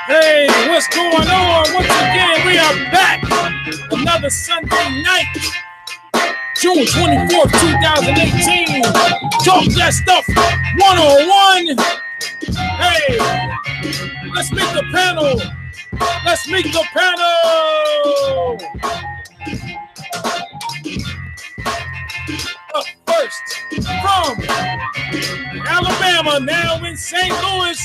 Hey, what's going on? Once again, we are back. Another Sunday night, June 24th, 2018. Talk that stuff 101. Hey, let's meet the panel. Let's meet the panel. Up first, from Alabama, now in St. Louis.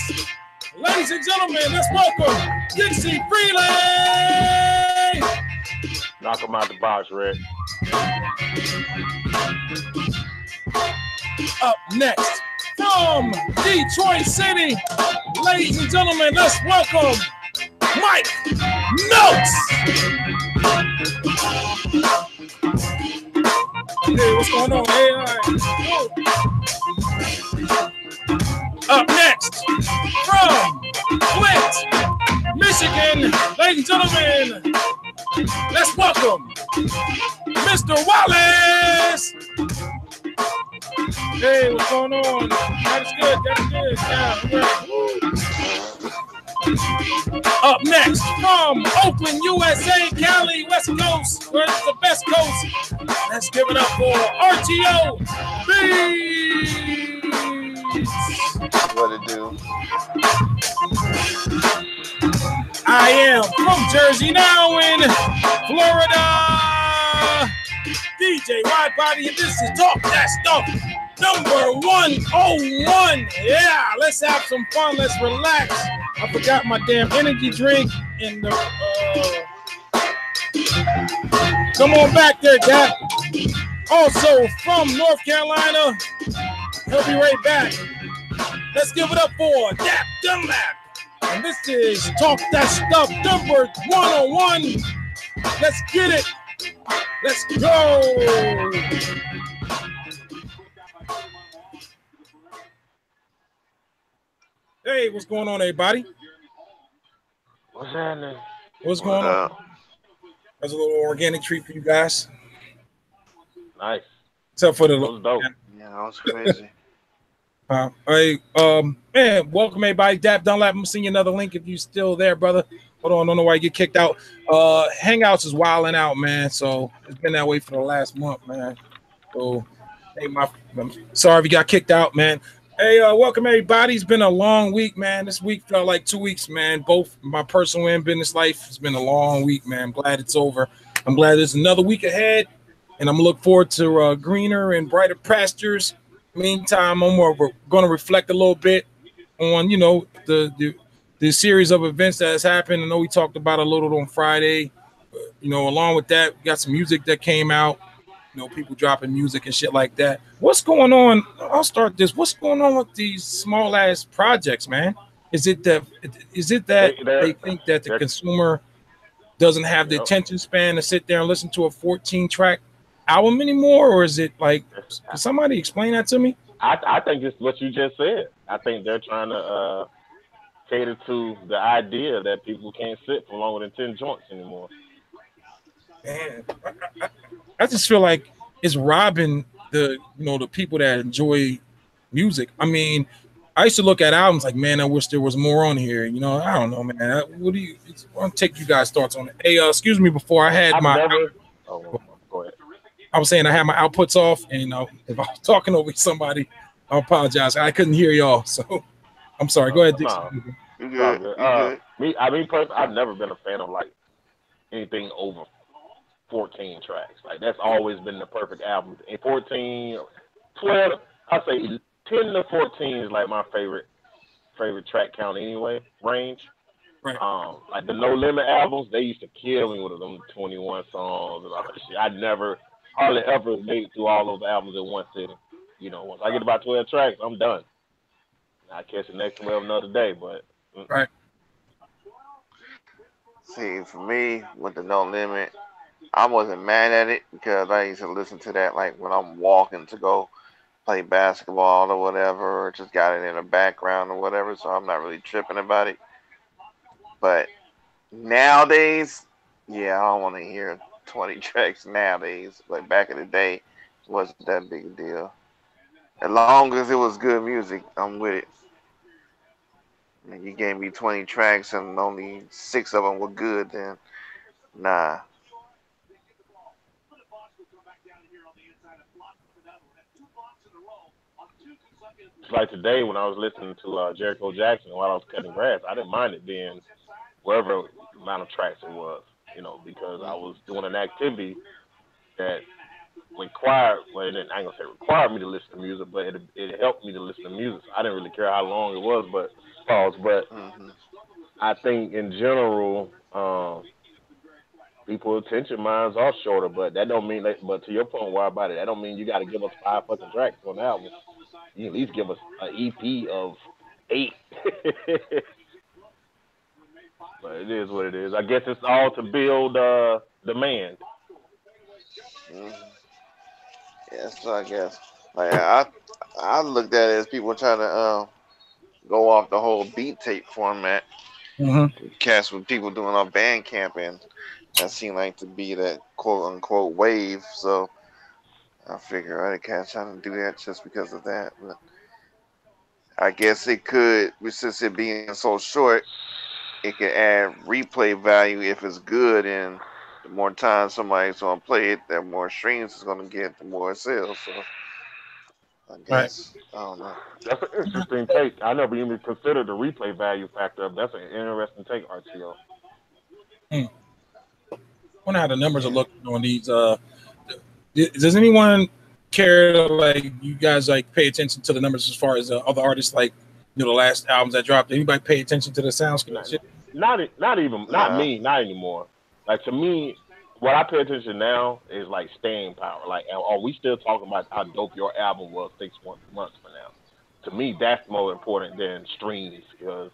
Ladies and gentlemen, let's welcome Dixie Freeland. Knock him out the box, Red. Up next, from Detroit City, ladies and gentlemen, let's welcome Mike Notes. Hey, what's going on? Hey, all right. Up next, from Flint, Michigan, ladies and gentlemen, let's welcome Mr. Wallace. Hey, what's going on? That is good. Yeah, up next, from Oakland, USA, Cali, West Coast, where's the best coast? Let's give it up for RTO Beats. What it do? I am from Jersey, now in Florida. DJ WIDEBODY, and this is Talk That Stuff number 101. Yeah, let's have some fun. Let's relax. I forgot my damn energy drink in the. Come on back there, Dad. Also from North Carolina, he'll be right back. Let's give it up for Dap Dunlap. And this is Talk That Stuff number 101. Let's get it. Let's go. Hey, what's going on, everybody? What's happening? What's going on? That's a little organic treat for you guys. Nice. Except for the dope. Yeah, that was crazy. Hey, man, welcome everybody. Dap Dunlap, I'm seeing another link if you still there, brother. Hold on, I don't know why you get kicked out. Hangouts is wilding out, man. So it's been that way for the last month, man. So hey, I'm sorry if you got kicked out, man. Hey, welcome everybody. It's been a long week, man. This week felt like 2 weeks, man. Both my personal and business life. It's been a long week, man. I'm glad it's over. I'm glad there's another week ahead, and I'm looking forward to greener and brighter pastures. Meantime, I'm going to reflect a little bit on, you know, the series of events that has happened. I know we talked about a little on Friday. You know, along with that, we got some music that came out. You know, people dropping music and shit like that. What's going on? I'll start this. What's going on with these small ass projects, man? Is it that they think that the consumer doesn't have the attention span to sit there and listen to a 14-track album anymore, or is it like? Can somebody explain that to me? I think it's what you just said. I think they're trying to cater to the idea that people can't sit for longer than 10 joints anymore. Man, I just feel like it's robbing the people that enjoy music. I mean, I used to look at albums like, man, I wish there was more on here. You know, I don't know, man. What do you? I want to take you guys' thoughts on it. Hey, excuse me, before I had Go ahead. I was saying I had my outputs off, and if I was talking over somebody, I apologize. I couldn't hear y'all, so I'm sorry. Go ahead, No, Dixon. You it's all good? good. You good? Personally, I've never been a fan of like anything over 14 tracks. Like that's always been the perfect album. And 14, 12, I say 10 to 14 is like my favorite track count anyway, range. Right. Like the No Limit albums, they used to kill me with them 21 songs and all that shit. I never hardly ever made it through all those albums in one sitting. You know, once I get about 12 tracks, I'm done. I catch the next 12 another day, but Right. See, for me, with the No Limit, I wasn't mad at it because I used to listen to that like when I'm walking to go play basketball or whatever, or just got it in the background or whatever. So I'm not really tripping about it. But nowadays, yeah, I don't want to hear 20 tracks nowadays. Like back in the day, it wasn't that big a deal. As long as it was good music, I'm with it. And you gave me 20 tracks and only 6 of them were good, then nah. like today when I was listening to Jericho Jackson while I was cutting grass, I didn't mind it being wherever amount of tracks it was, you know, because I was doing an activity that required, well, it didn't, I ain't gonna say required me to listen to music, but it helped me to listen to music. So I didn't really care how long it was, but pause. But Mm-hmm. I think in general, people attention minds are shorter, but that don't mean that. But to your point, why about it? That don't mean you got to give us 5 fucking tracks on the album. You at least give us an EP of 8. But it is what it is. I guess it's all to build demand. Mm-hmm. Yeah, so I guess like I looked at it as people trying to go off the whole beat tape format. Mm-hmm. Cast with people doing on Bandcamp, and that seemed like to be that quote unquote wave. So I figure I can't try to do that just because of that. But I guess it could, since it being so short, it could add replay value if it's good, and the more times somebody's gonna play it, the more streams it's gonna get, the more it sells. So I Right. guess I don't know. That's an interesting take. I never even considered the replay value factor. That's an interesting take, RTO. Hmm. Wonder how the numbers are Yeah. looking on these. Does anyone care to like you guys like pay attention to the numbers as far as other artists like the last albums that dropped? Anybody pay attention to the Not, soundscape shit? not even, not Nah. me, not anymore. Like to me, what I pay attention to now is like staying power. Like, are we still talking about how dope your album was 6 months from now? To me, that's more important than streams because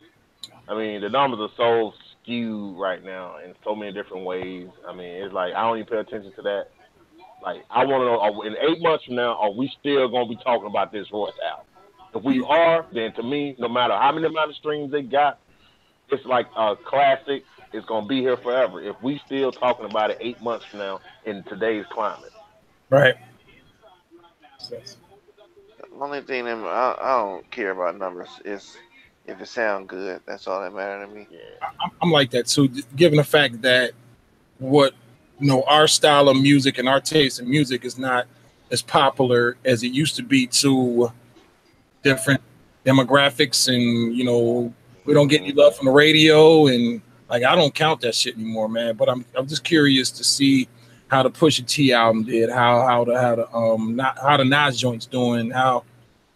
I mean the numbers are so skewed right now in so many different ways. I mean, it's like I don't even pay attention to that. Like, I want to know, in 8 months from now, are we still going to be talking about this Royce album? If we are, then to me, no matter how many amount of streams they got, it's like a classic. It's going to be here forever. If we still talking about it 8 months from now in today's climate. Right. The only thing that I don't care about numbers is if it sound good. That's all that matters to me. Yeah. I'm like that too. Given the fact that what our style of music and our taste in music is not as popular as it used to be to different demographics, and we don't get Mm-hmm. any love from the radio, and like I don't count that shit anymore, man. But I'm just curious to see how the Pusha T album did, how the Nas joints doing, how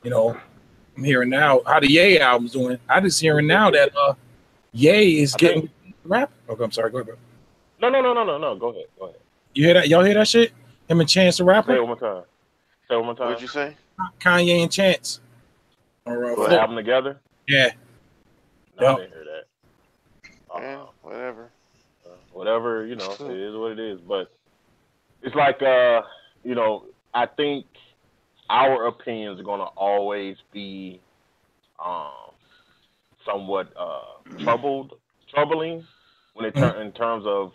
I'm hearing now how the Ye album's doing. I just hearing now that Ye is I getting think. rap. Okay, I'm sorry. Go ahead, bro. No. Go ahead. Go ahead. You hear that? Y'all hear that shit? Him and Chance the Say Rapper, it one more time. Say it one more What'd time. you say? Kanye and Chance. Or, Do an What? album together? yeah, No, I yep. didn't hear that. Yeah, whatever. Whatever, it is what it is. But it's like, I think our opinions are gonna always be um, somewhat troubling when it Mhm. in terms of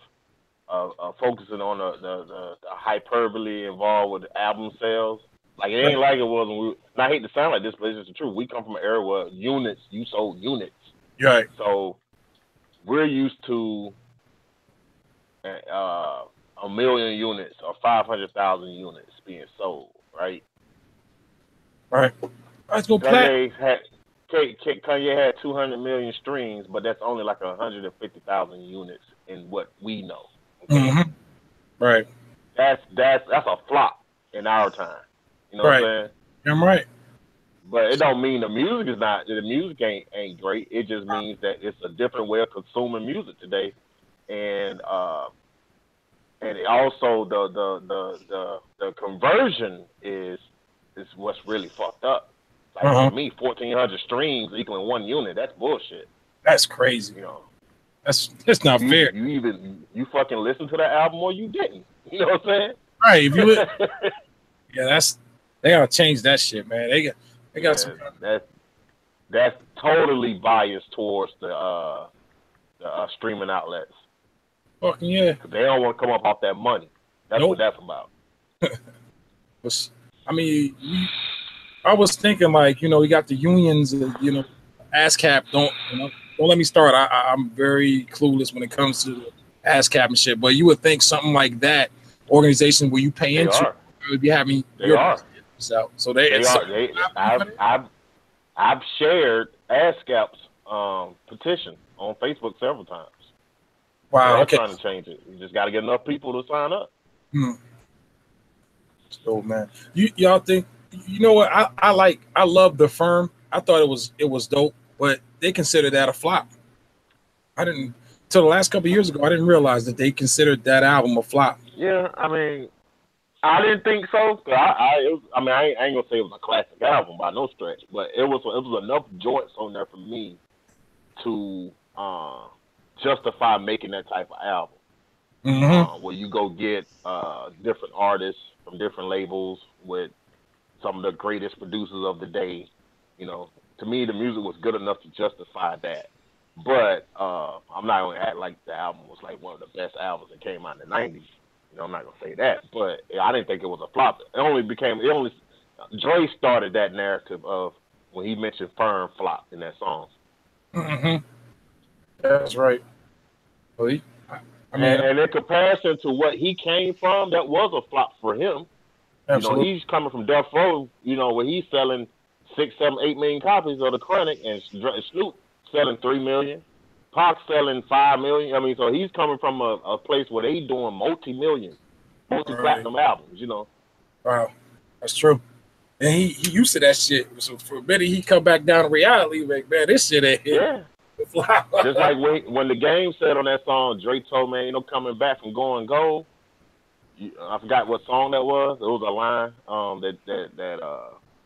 focusing on the hyperbole involved with album sales. Like it ain't like it was when we. And I hate to sound like this, but it's just the truth. We come from an era where you sold units, You're right. so we're used to uh, 1 million units or 500,000 units being sold, right? Right. Let's go platinum. Kanye had 200 million streams, but that's only like 150,000 units in what we know. Okay? Mm-hmm. Right. That's a flop in our time. You know right. what I'm saying? I'm right. But it don't mean the music ain't great. It just means that it's a different way of consuming music today, and it also the conversion is what's really fucked up. Like to me, 1,400 streams equaling 1 unit. That's bullshit. That's crazy. You know, that's not fair. You fucking listened to that album or you didn't. You know what I'm saying? Right. If you yeah, they gotta change that shit, man. They got some. That's totally biased towards the streaming outlets. Fucking yeah. They don't want to come up off that money. That's what that's about. I mean, I was thinking like, we got the unions, ASCAP. Don't let me start. I'm very clueless when it comes to ASCAP and shit. But you would think something like that organization where you pay into would be having your out. So they are. I've shared ASCAP's petition on Facebook several times. Wow. They're okay. trying to change it. You just got to get enough people to sign up. So man, y'all think? You know what? I love the Firm. I thought it was dope, but they consider that a flop. I didn't till the last couple of years ago. I didn't realize that they considered that album a flop. Yeah, I mean, I didn't think so. I ain't gonna say it was a classic album by no stretch, but it was enough joints on there for me to justify making that type of album. Mm-hmm. Where you go get different artists from different labels with some of the greatest producers of the day. To me, the music was good enough to justify that. But I'm not going to act like the album was like one of the best albums that came out in the 90s. I'm not going to say that. But I didn't think it was a flop. Dre started that narrative of when he mentioned Firm flop in that song. Mm-hmm. That's right. Well, and in comparison to what he came from, that was a flop for him. Absolutely. He's coming from Death Row, where he's selling 6, 7, 8 million copies of the Chronic, and Snoop selling 3 million, Pac selling 5 million. I mean, so he's coming from a place where they doing multi-platinum albums. Wow, that's true. And he used to that shit. So for a minute, he come back down to reality. Like, man, this shit ain't hit. Yeah. Just like when the Game said on that song, Drake told me, coming back from going gold. I forgot what song that was. It was a line that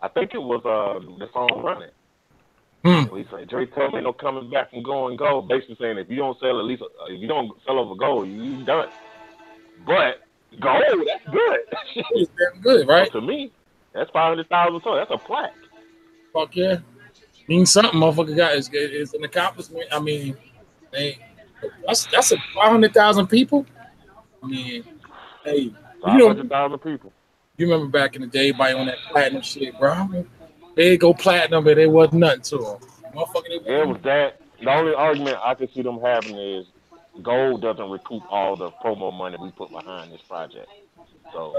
I think it was the song Running. He said, Drake told me no coming back from going gold. Basically saying if you don't sell over gold, you done. But gold, that's good. It's damn good, right? So to me, that's 500,000 songs. That's a plaque. Fuck yeah. Means something, motherfucker got is an accomplishment. I mean, that's a 500,000 people. I mean, hey, 500,000 people. You remember back in the day, by on that platinum shit, bro? I mean, they go platinum, but it wasn't nothing to them. It was that. The only argument I can see them having is gold doesn't recoup all the promo money we put behind this project. So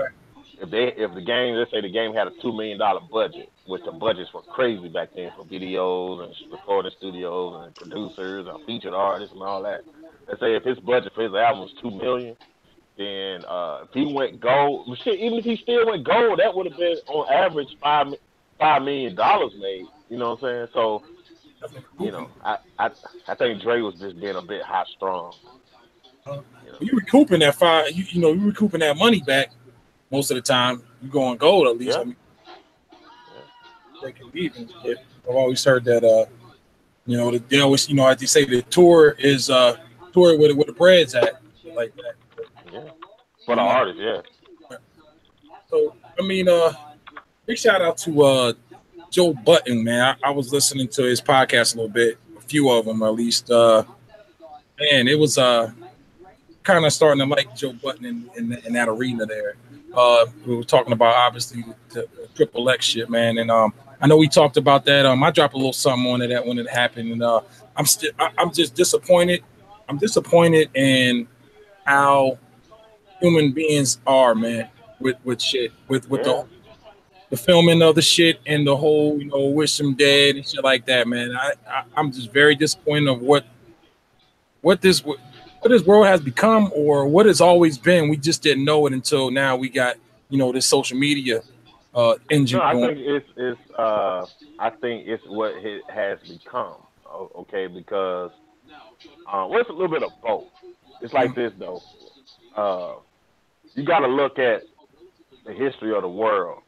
if the game, let's say the game had a $2 million budget, which the budgets were crazy back then for videos and recording studios and producers and featured artists and all that. Let's say if his budget for his album was $2 million, then if he went gold, shit, even if he still went gold, that would have been on average $5 million made. You know what I'm saying? So, I think Dre was just being a bit high strong. You recouping that you recouping that money back most of the time. You going gold at least. Yeah. I mean, they can leave and shit. I've always heard that they always as they say the tour is tour where the bread's at, like that. Yeah. For the artist, yeah. So I mean, big shout out to Joe Budden, man. I was listening to his podcast a little bit, a few of them at least. Man, it was kind of starting to like Joe Budden in that arena there. We were talking about obviously the Triple X shit, man, and I know we talked about that. I dropped a little something on that when it happened, and I'm just disappointed. I'm disappointed in how human beings are, man. With shit, with Yeah. the filming of the shit and the whole, wish them dead and shit like that, man. I'm just very disappointed of what this world has become or what it's always been. We just didn't know it until now. We got this social media No, engine I going. think I think it's what it has become. Okay, because well, it's a little bit of both. It's like this though. Uh, you got to look at the history of the world.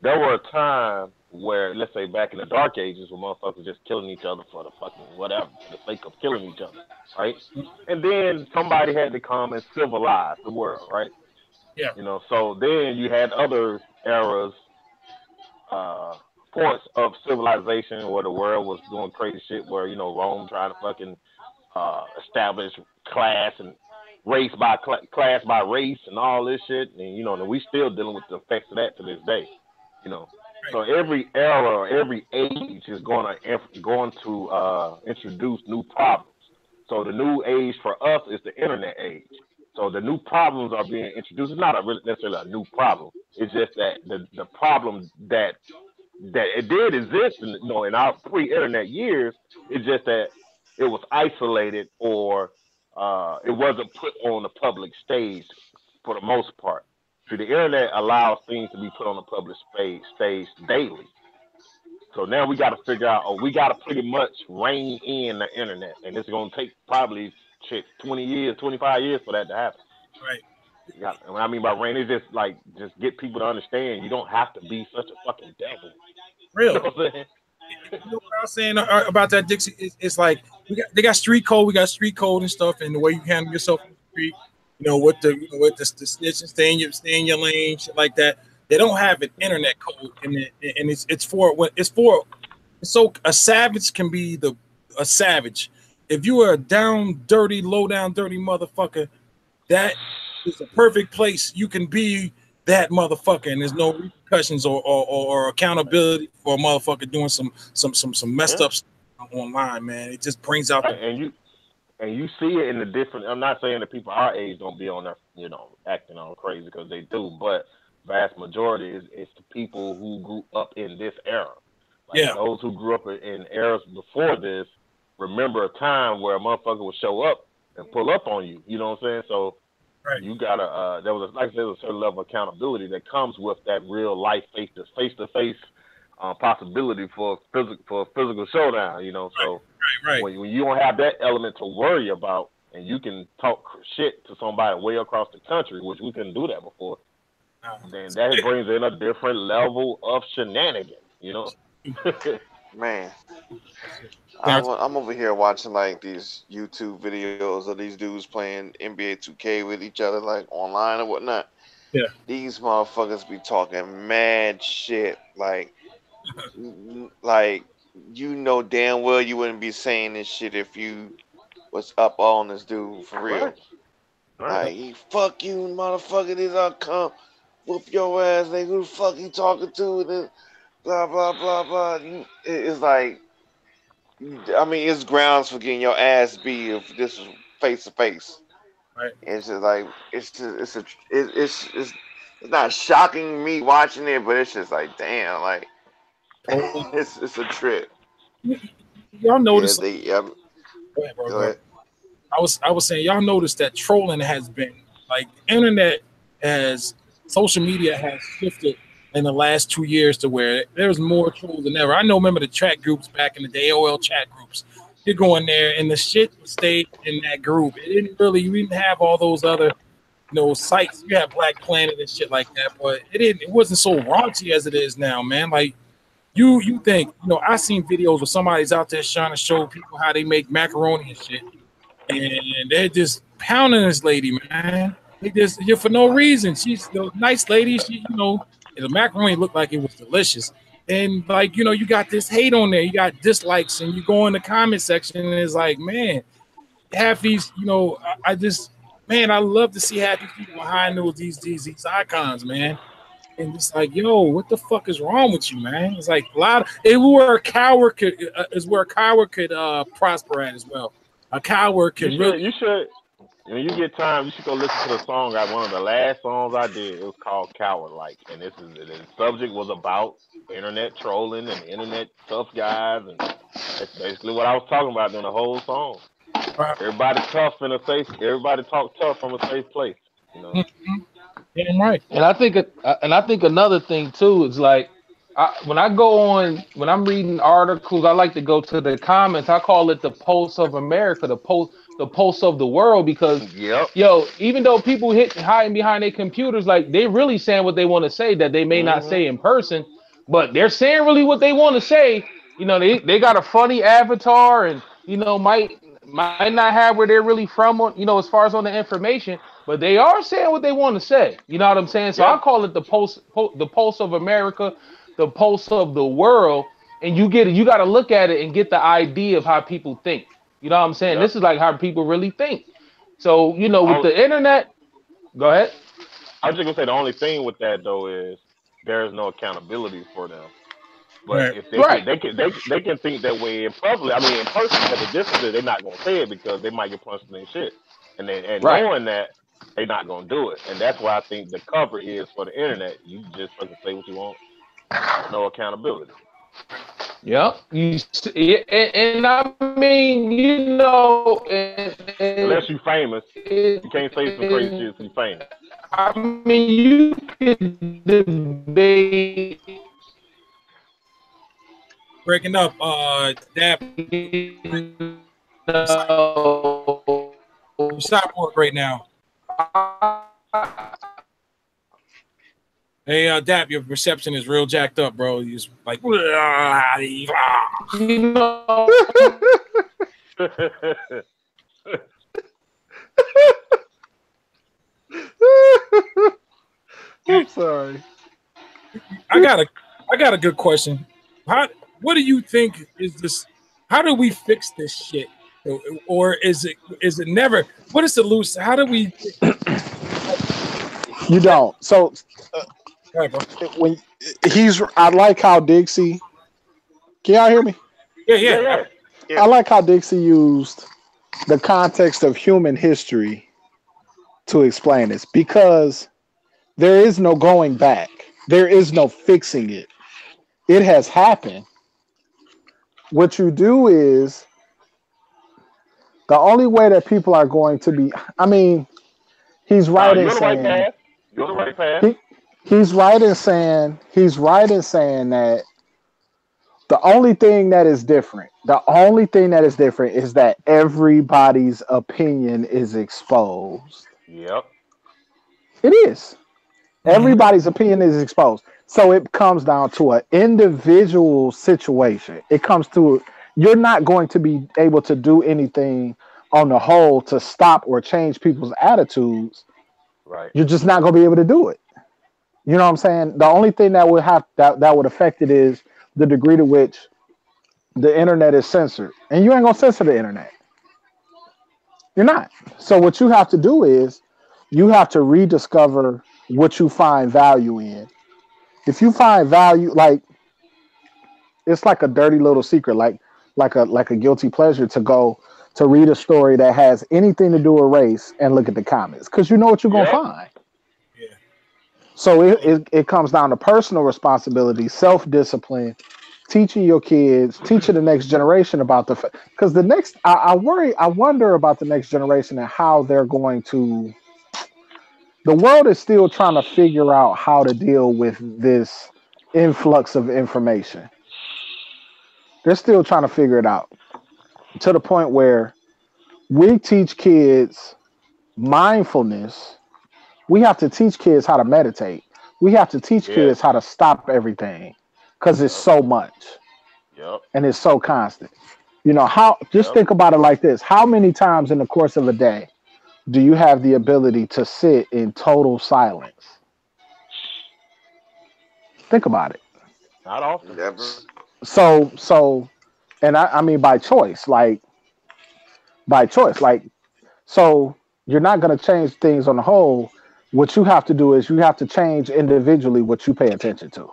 There were a time where, let's say, back in the dark ages, where motherfuckers just killing each other for the fucking whatever, for the sake of killing each other, right? And then somebody had to come and civilize the world, right? Yeah, So then you had other eras, uh, points of civilization where the world was doing crazy shit, where Rome trying to fucking establish class and race by class by race and all this shit, and and we still dealing with the effects of that to this day. You know, so every era or every age is going to introduce new problems. So the new age for us is the internet age. So the new problems are being introduced. It's not necessarily a new problem. It's just that the problem that it did exist in our pre-internet years. It's just that it was isolated or it wasn't put on the public stage for the most part. See, the internet allows things to be put on the public stage daily. So now we got to figure out, or we got to pretty much rein in the internet, and it's going to take probably 20 years, 25 years for that to happen. right. Yeah, and what I mean by rein is just get people to understand you don't have to be such a fucking devil. You know Real. what I'm saying? What I was saying about that, Dixie, it's like they got street code. We got street code and stuff, and the way you handle yourself on the street. With the snitching, stay in your lane, shit like that. They don't have an internet code, and so a savage can be a savage. If you are a down, dirty, low down, dirty motherfucker, that is a perfect place you can be that motherfucker, and there's no repercussions or accountability for a motherfucker doing some messed Yeah. up stuff online, man. It just brings out Right. the And you see it in the different. I'm not saying that people our age don't be on there, acting all crazy because they do, but vast majority is the people who grew up in this era. Like yeah, those who grew up in eras before this remember a time where a motherfucker would show up and pull up on you. You know what I'm saying? So right, you gotta there was like I said, there was a certain level of accountability that comes with that real life face to face possibility for physical showdown. So right. when you don't have that element to worry about, and you can talk shit to somebody way across the country, which we couldn't do that before, then that brings in a different level of shenanigans. Man, Now, I'm over here watching like these YouTube videos of these dudes playing NBA 2K with each other, like online or whatnot. yeah, These motherfuckers be talking mad shit, like damn well you wouldn't be saying this shit if you was up on this dude for real. Right, right. Like, fuck you, motherfucker, this I come whoop your ass, nigga. Who the fuck you talking to? This blah blah blah blah. It's like, I mean, it's grounds for getting your ass beat if this was face to face. right. It's just like it's not shocking me watching it, but it's just like damn, like Totally. it's a trip. Y'all Yeah, notice? they Go ahead, bro. go Go ahead. ahead. I was saying, y'all notice that trolling has been like internet has social media has shifted in the last 2 years to where there's more trolls than ever. Remember the chat groups back in the day, AOL chat groups. You go in there and the shit stayed in that group. You didn't have all those other sites. You had Black Planet and shit like that, but it wasn't so raunchy as it is now, man. Like you think, I seen videos where somebody's out there trying to show people how they make macaroni and shit, and they're just pounding this lady, man. They just for no reason. She's a nice lady. The macaroni looked like it was delicious. And like, you got this hate on there. You got dislikes, and you go in the comment section, and it's like, man, half these, I just, man, I love to see half these people behind these icons, man. And it's like, yo, what the fuck is wrong with you, man? It's like a lot. Where a coward could prosper at as well. A coward You can should really. you should when you get time, you should go listen to the song. One of the last songs I did. It was called "Coward Like," and the subject was about internet trolling and internet tough guys, and that's basically what I was talking about during the whole song. Right. Everybody tough in a safe. Everybody talk tough from a safe place. You know. Damn right. And I think another thing too is like when I go on when I'm reading articles, I like to go to the comments. I call it the pulse of America, the pulse of the world, because Yep. yo, even though people hiding behind their computers, like they really saying what they want to say that they may not Mhm. say in person, but they're saying really what they want to say. You know, they got a funny avatar, and might not have where they're really from on, as far as on the information, but they are saying what they want to say. You know what I'm saying? So I Yeah. call it the pulse of America, the pulse of the world, and you got to look at it and get the idea of how people think. You know what I'm saying? Yep. This is like how people really think. So with All, the internet, go ahead. I was just gonna say the only thing with that though is there is no accountability for them. But Right. if Right, they can think that way in public. I mean, in person. But the difference is they're not gonna say it because they might get punched in their shit. And right. knowing that they're not gonna do it, and that's why I think the cover is for the internet. You just fucking say what you want, no accountability. Yeah, and I mean, Unless you famous, and, you can't say some crazy shit if you famous. I mean, you could debate, Breaking up. Dap. you You stop work right now. Hey, Dap, your reception is real jacked up, bro. You just like. you know, I'm sorry. I got a good question. What do you think is this? How do we fix this shit? Or is it never? What is the loose? How do we? You don't. So All right, bro. when I like how Dixie. Can y'all hear me? Yeah, yeah, yeah. yeah, Yeah. I like how Dixie used the context of human history to explain this because there is no going back. There is no fixing it. It has happened. What you do is the only way that people are going to be. I mean, he's Nah, right in you're on the right saying path. You're on the right path. he he's right in saying that the only thing that is different is that everybody's opinion is exposed. Yep. It is. Mhm. Everybody's opinion is exposed. So it comes down to an individual situation. You're not going to be able to do anything on the whole to stop or change people's attitudes. Right. You're just not going to be able to do it. You know what I'm saying? The only thing that would affect it is the degree to which the internet is censored. And you ain't going to censor the internet. You're not. So what you have to do is you have to rediscover what you find value in. If you find value, like it's like a dirty little secret, like a guilty pleasure to go to read a story that has anything to do with race and look at the comments because you know what you're gonna Yep. find. Yeah. So it comes down to personal responsibility, self discipline, teaching your kids, teaching the next generation about because the next I wonder about the next generation and how they're going to. The world is still trying to figure out how to deal with this influx of information. They're still trying to figure it out to the point where we teach kids mindfulness. We have to teach kids how to meditate. We have to teach Yes. kids how to stop everything because it's Yep. so much Yep. and it's so constant. How just Yep. think about it like this. How many times in the course of a day do you have the ability to sit in total silence? Think about it. Not often. Never. So and I mean by choice, so you're not going to change things on the whole. What you have to do is you have to change individually what you pay attention to.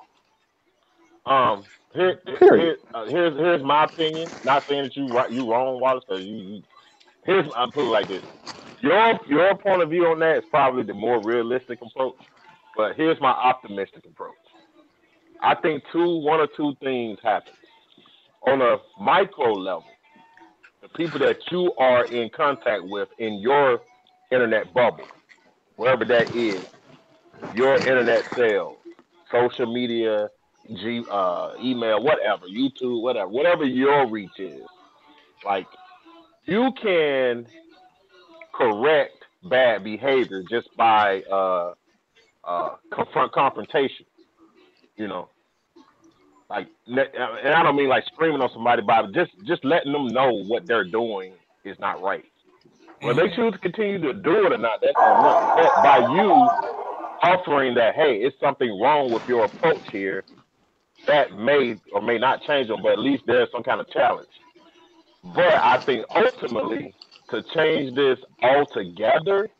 Here, Period. here's my opinion. Not saying that you right, you wrong, Wallace. Cause here's I put it like this. Your point of view on that is probably the more realistic approach. But here's my optimistic approach. I think one or two things happen on a micro level. The people that you are in contact with in your internet bubble, wherever that is, your internet sales, social media, email, whatever, YouTube, whatever your reach is, like you can correct bad behavior just by confrontation. You know, like, and I don't mean like screaming on somebody, but just letting them know what they're doing is not right. Whether they choose to continue to do it or not, that's on them. But by you offering that, hey, it's something wrong with your approach here, that may or may not change them, but at least there's some kind of challenge. But I think ultimately, to change this altogether,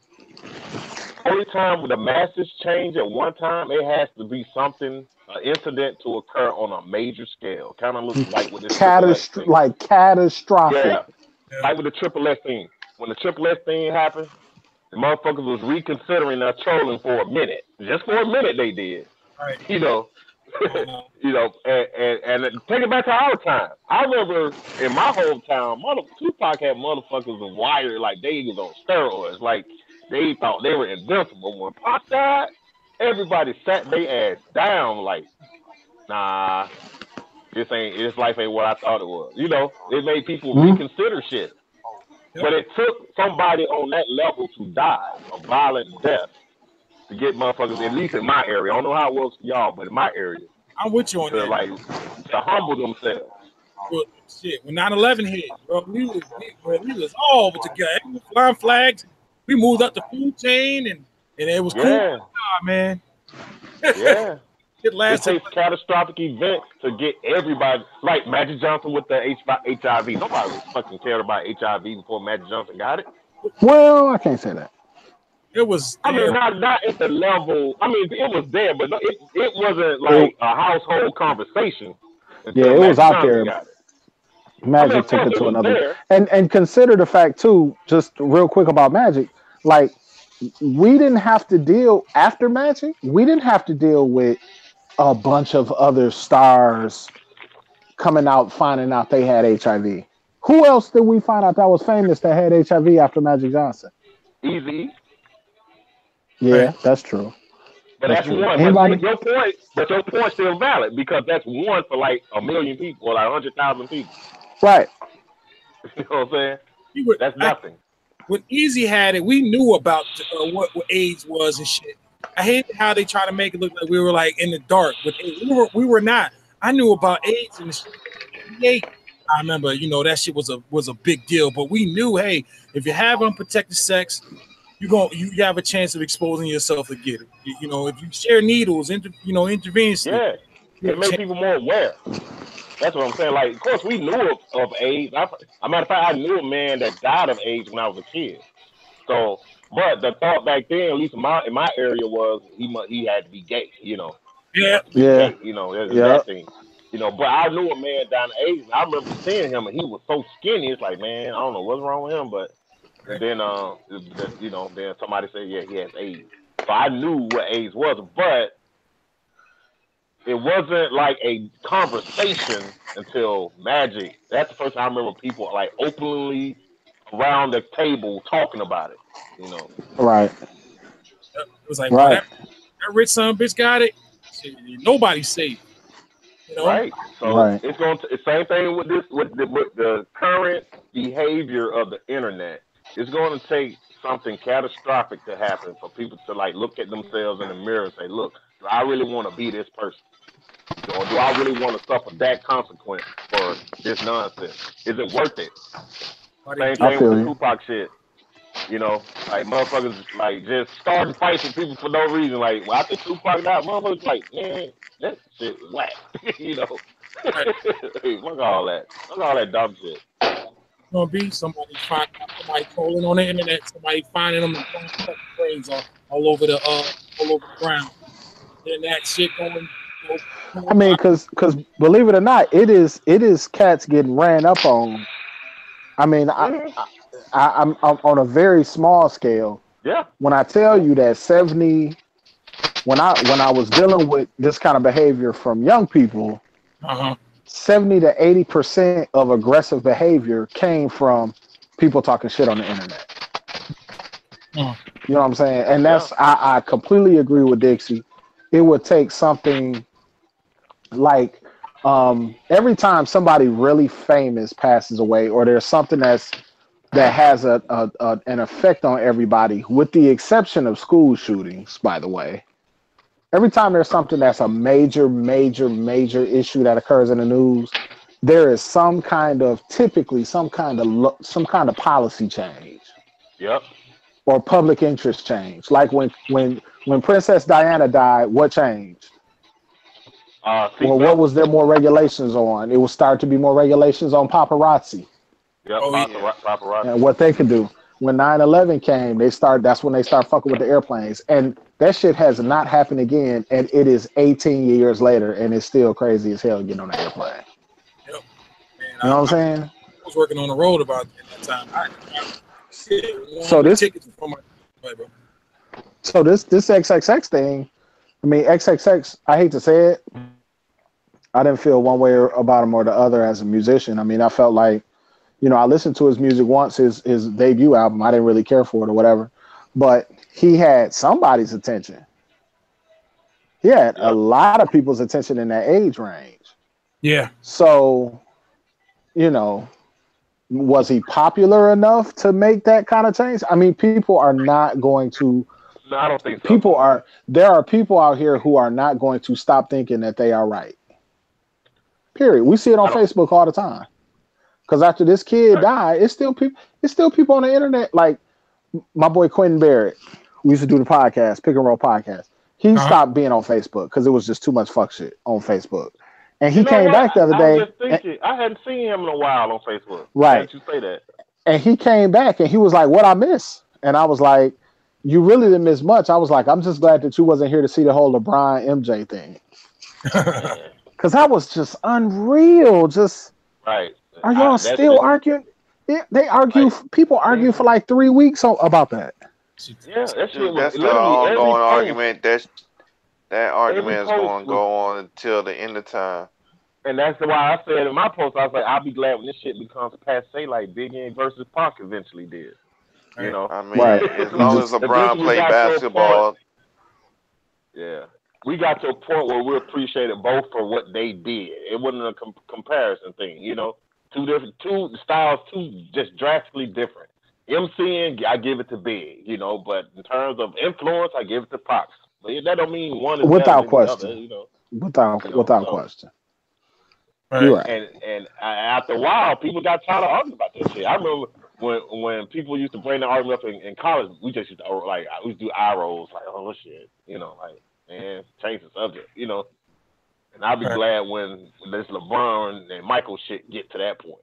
only time when the masses change at one time, it has to be something, an incident to occur on a major scale. Kind of looks like with this catastrophic. Yeah, like with the Triple S thing. When the Triple S thing happened, the motherfuckers was reconsidering their trolling for a minute. Just for a minute they did. Right. You know. And take it back to our time. I remember in my hometown, Tupac had motherfuckers wired like they was on steroids. Like they thought they were invincible. When Pac died, everybody sat their ass down like, nah, this life ain't what I thought it was. You know, it made people reconsider shit. But it took somebody on that level to die a violent death to get motherfuckers, at least in my area. I don't know how it was for y'all, but in my area, I'm with you on that. Like, to humble themselves. But shit, when 9/11 hit, bro, we was all over together. We flying flags. We moved up the food chain, and it was cool. Yeah. Man. Yeah. It takes catastrophic events to get everybody, like Magic Johnson with the HIV. Nobody was fucking cared about HIV before Magic Johnson got it. Well, I can't say that. It was. I mean, not at the level. I mean, it was there, but it wasn't like a household conversation. Yeah, it was out there. Magic took it to another. And consider the fact too, just real quick about Magic, like we didn't have to deal after Magic. We didn't have to deal with a bunch of other stars coming out finding out they had HIV. Who else did we find out that was famous that had HIV after Magic Johnson? Easy. Yeah, right. That's true. But that's true. One. But your point's still valid because that's one for like 1 million people or like 100,000 people. Right. You know what I'm saying? That's nothing. When Easy had it, we knew about what AIDS was and shit. I hate how they try to make it look like we were like in the dark with AIDS. We were not. I knew about AIDS and shit. I remember, that shit was a big deal. But we knew, hey, if you have unprotected sex, you have a chance of exposing yourself to get it. If you share needles, intravenously. Yeah, it makes people more aware. That's what I'm saying. Like, of course, we knew of AIDS. As a matter of fact, I knew a man that died of AIDS when I was a kid. So, but the thought back then, at least in my area, was he had to be gay. Yeah. Yeah. Gay, that thing. But I knew a man died of AIDS. I remember seeing him, and he was so skinny. It's like, man, I don't know what's wrong with him, but. And then, then somebody said, yeah, he has AIDS. So I knew what AIDS was, but it wasn't like a conversation until Magic. That's the first time I remember people like openly around the table talking about it. Right. It was like, right. That rich son bitch got it. Nobody's safe. Right. So it's going to same thing with this with the current behavior of the internet. It's going to take something catastrophic to happen for people to like look at themselves in the mirror and say, look, do I really want to be this person? Or do I really want to suffer that consequence for this nonsense? Is it worth it? Same thing with the Tupac shit. Like motherfuckers like just starting fights with people for no reason. Like after Tupac died, motherfuckers like, man, that shit is whack. Fuck all that. Fuck all that dumb shit. Gonna be somebody trolling on the internet, somebody finding them and throwing brains all over the ground. And that shit going. I mean, because believe it or not, it is cats getting ran up on. I mean, I'm on a very small scale. Yeah. When I tell you that 70, when I was dealing with this kind of behavior from young people, 70 to 80% of aggressive behavior came from people talking shit on the internet. You know what I'm saying? And that's I completely agree with Dixie. It would take something like every time somebody really famous passes away, or there's something that has an effect on everybody, with the exception of school shootings, by the way. Every time there's something that's a major issue that occurs in the news, there is typically some kind of policy change. Yep. Or public interest change. Like when Princess Diana died, what changed? Well, what was there more regulations on? It will start to be more regulations on paparazzi. Yep, paparazzi. And what they could do. When 9/11 came, that's when they start fucking with the airplanes. And that shit has not happened again. And it is 18 years later, and it's still crazy as hell getting on the airplane. Yep. Man, you know what I'm saying? I was working on the road about that time. So this XXX thing, I mean, XXX, I hate to say it, I didn't feel one way about him or the other as a musician. I mean, I felt like, I listened to his music once, his debut album. I didn't really care for it or whatever, but he had somebody's attention. He had a lot of people's attention in that age range. Yeah. So, was he popular enough to make that kind of change? I mean, people are not going to. No, I don't think so. There are people out here who are not going to stop thinking that they are right. Period. We see it on Facebook all the time. Because after this kid died, it's still people on the internet. Like my boy Quentin Barrett, we used to do the podcast, Pick and Roll podcast. He stopped being on Facebook because it was just too much fuck shit on Facebook. And he came back the other day. I hadn't seen him in a while on Facebook. Right. You say that. And he came back and he was like, "What I miss?" And I was like, "You really didn't miss much." I was like, "I'm just glad that you wasn't here to see the whole LeBron MJ thing." Because that was just unreal. Just right. Are y'all still arguing? Yeah, they argue. People argue for like 3 weeks about that. Yeah, that's the ongoing argument. That argument is going to go on until the end of time. And that's why I said in my post, I was like, I'll be glad when this shit becomes passe, like Biggie versus Pac eventually did. You know, I mean, as long as LeBron played basketball. Yeah. We got to a point where we appreciated both for what they did. It wasn't a comparison thing, two styles, just drastically different. MCing, I give it to Big, but in terms of influence, I give it to Pac. But that don't mean one is without question. Without question. Right. And after a while, people got tired of arguing about that shit. I remember when people used to bring the argument up in college, we just used to do eye rolls, like, oh shit, man, change the subject, And I'll be glad when this LeBron and Michael shit get to that point.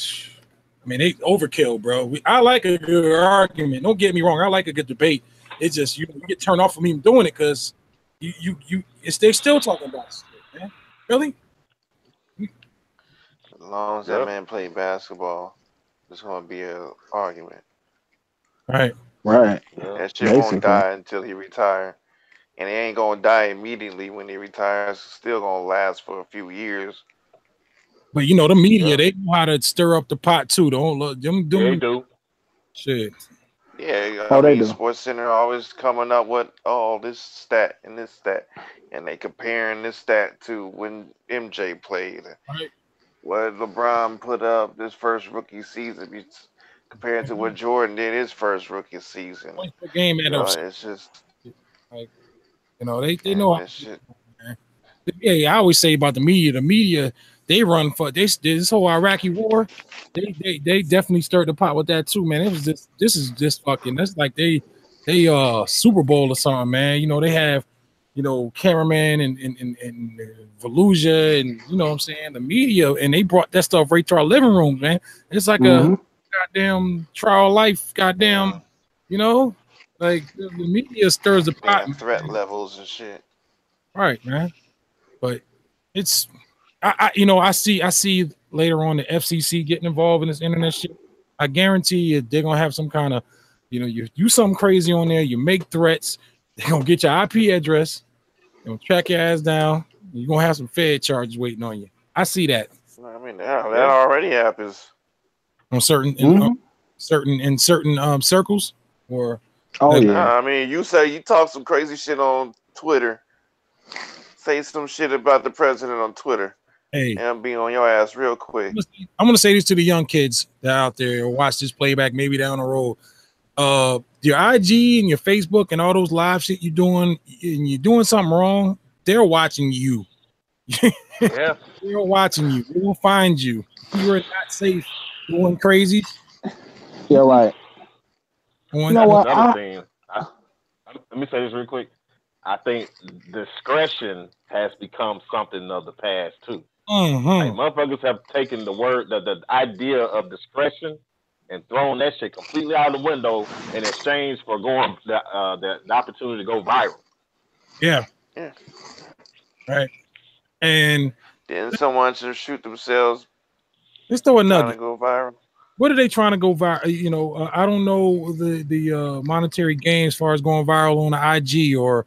I mean, they overkill, bro. I like a good argument. Don't get me wrong. I like a good debate. It's just you get turned off from even doing it because they're still talking about shit, man. Really? As long as that man played basketball, there's going to be an argument. Right. That shit won't die until he retires. And it ain't going to die immediately when he retires. It's still going to last for a few years. But, the media, they know how to stir up the pot, too. They do. Shit. Yeah, I mean, Sports Center always coming up with, this stat and this stat. And they comparing this stat to when MJ played. Right. What LeBron put up this first rookie season compared to what Jordan did his first rookie season. Game it's just... they know how shit. Yeah, I always say about the media, they run for this whole Iraqi war. They definitely stirred the pot with that too, man. It was this is just fucking. That's like they Super Bowl or something, man. They have cameraman and Volusia and what I'm saying, the media, and they brought that stuff right to our living room, man. It's like a goddamn trial life, goddamn, like the media stirs the pot. Threat levels and shit. Right, man. But it's I see later on the FCC getting involved in this internet shit. I guarantee you they're gonna have some kind of, you do something crazy on there. You make threats. They're gonna get your IP address. They're gonna track your ass down. You're gonna have some Fed charges waiting on you. I see that. I mean, that already happens. On certain circles, or yeah. I mean, you say you talk some crazy shit on Twitter, say some shit about the president on Twitter, and I'll be on your ass real quick. I'm gonna say this to the young kids that are out there or watch this playback maybe down the road. Your IG and your Facebook and all those live shit you're doing, and you're doing something wrong, they're watching you. Yeah, they're watching you. They will find you. You are not safe doing crazy. Yeah, right. You know what? Another thing. Let me say this real quick. I think discretion has become something of the past too. Like motherfuckers have taken the idea of discretion and thrown that shit completely out the window in exchange for going the opportunity to go viral. Yeah. Right. And then someone should shoot themselves. Let's throw another. Go viral. What are they trying to go viral? I don't know the monetary gain as far as going viral on the IG or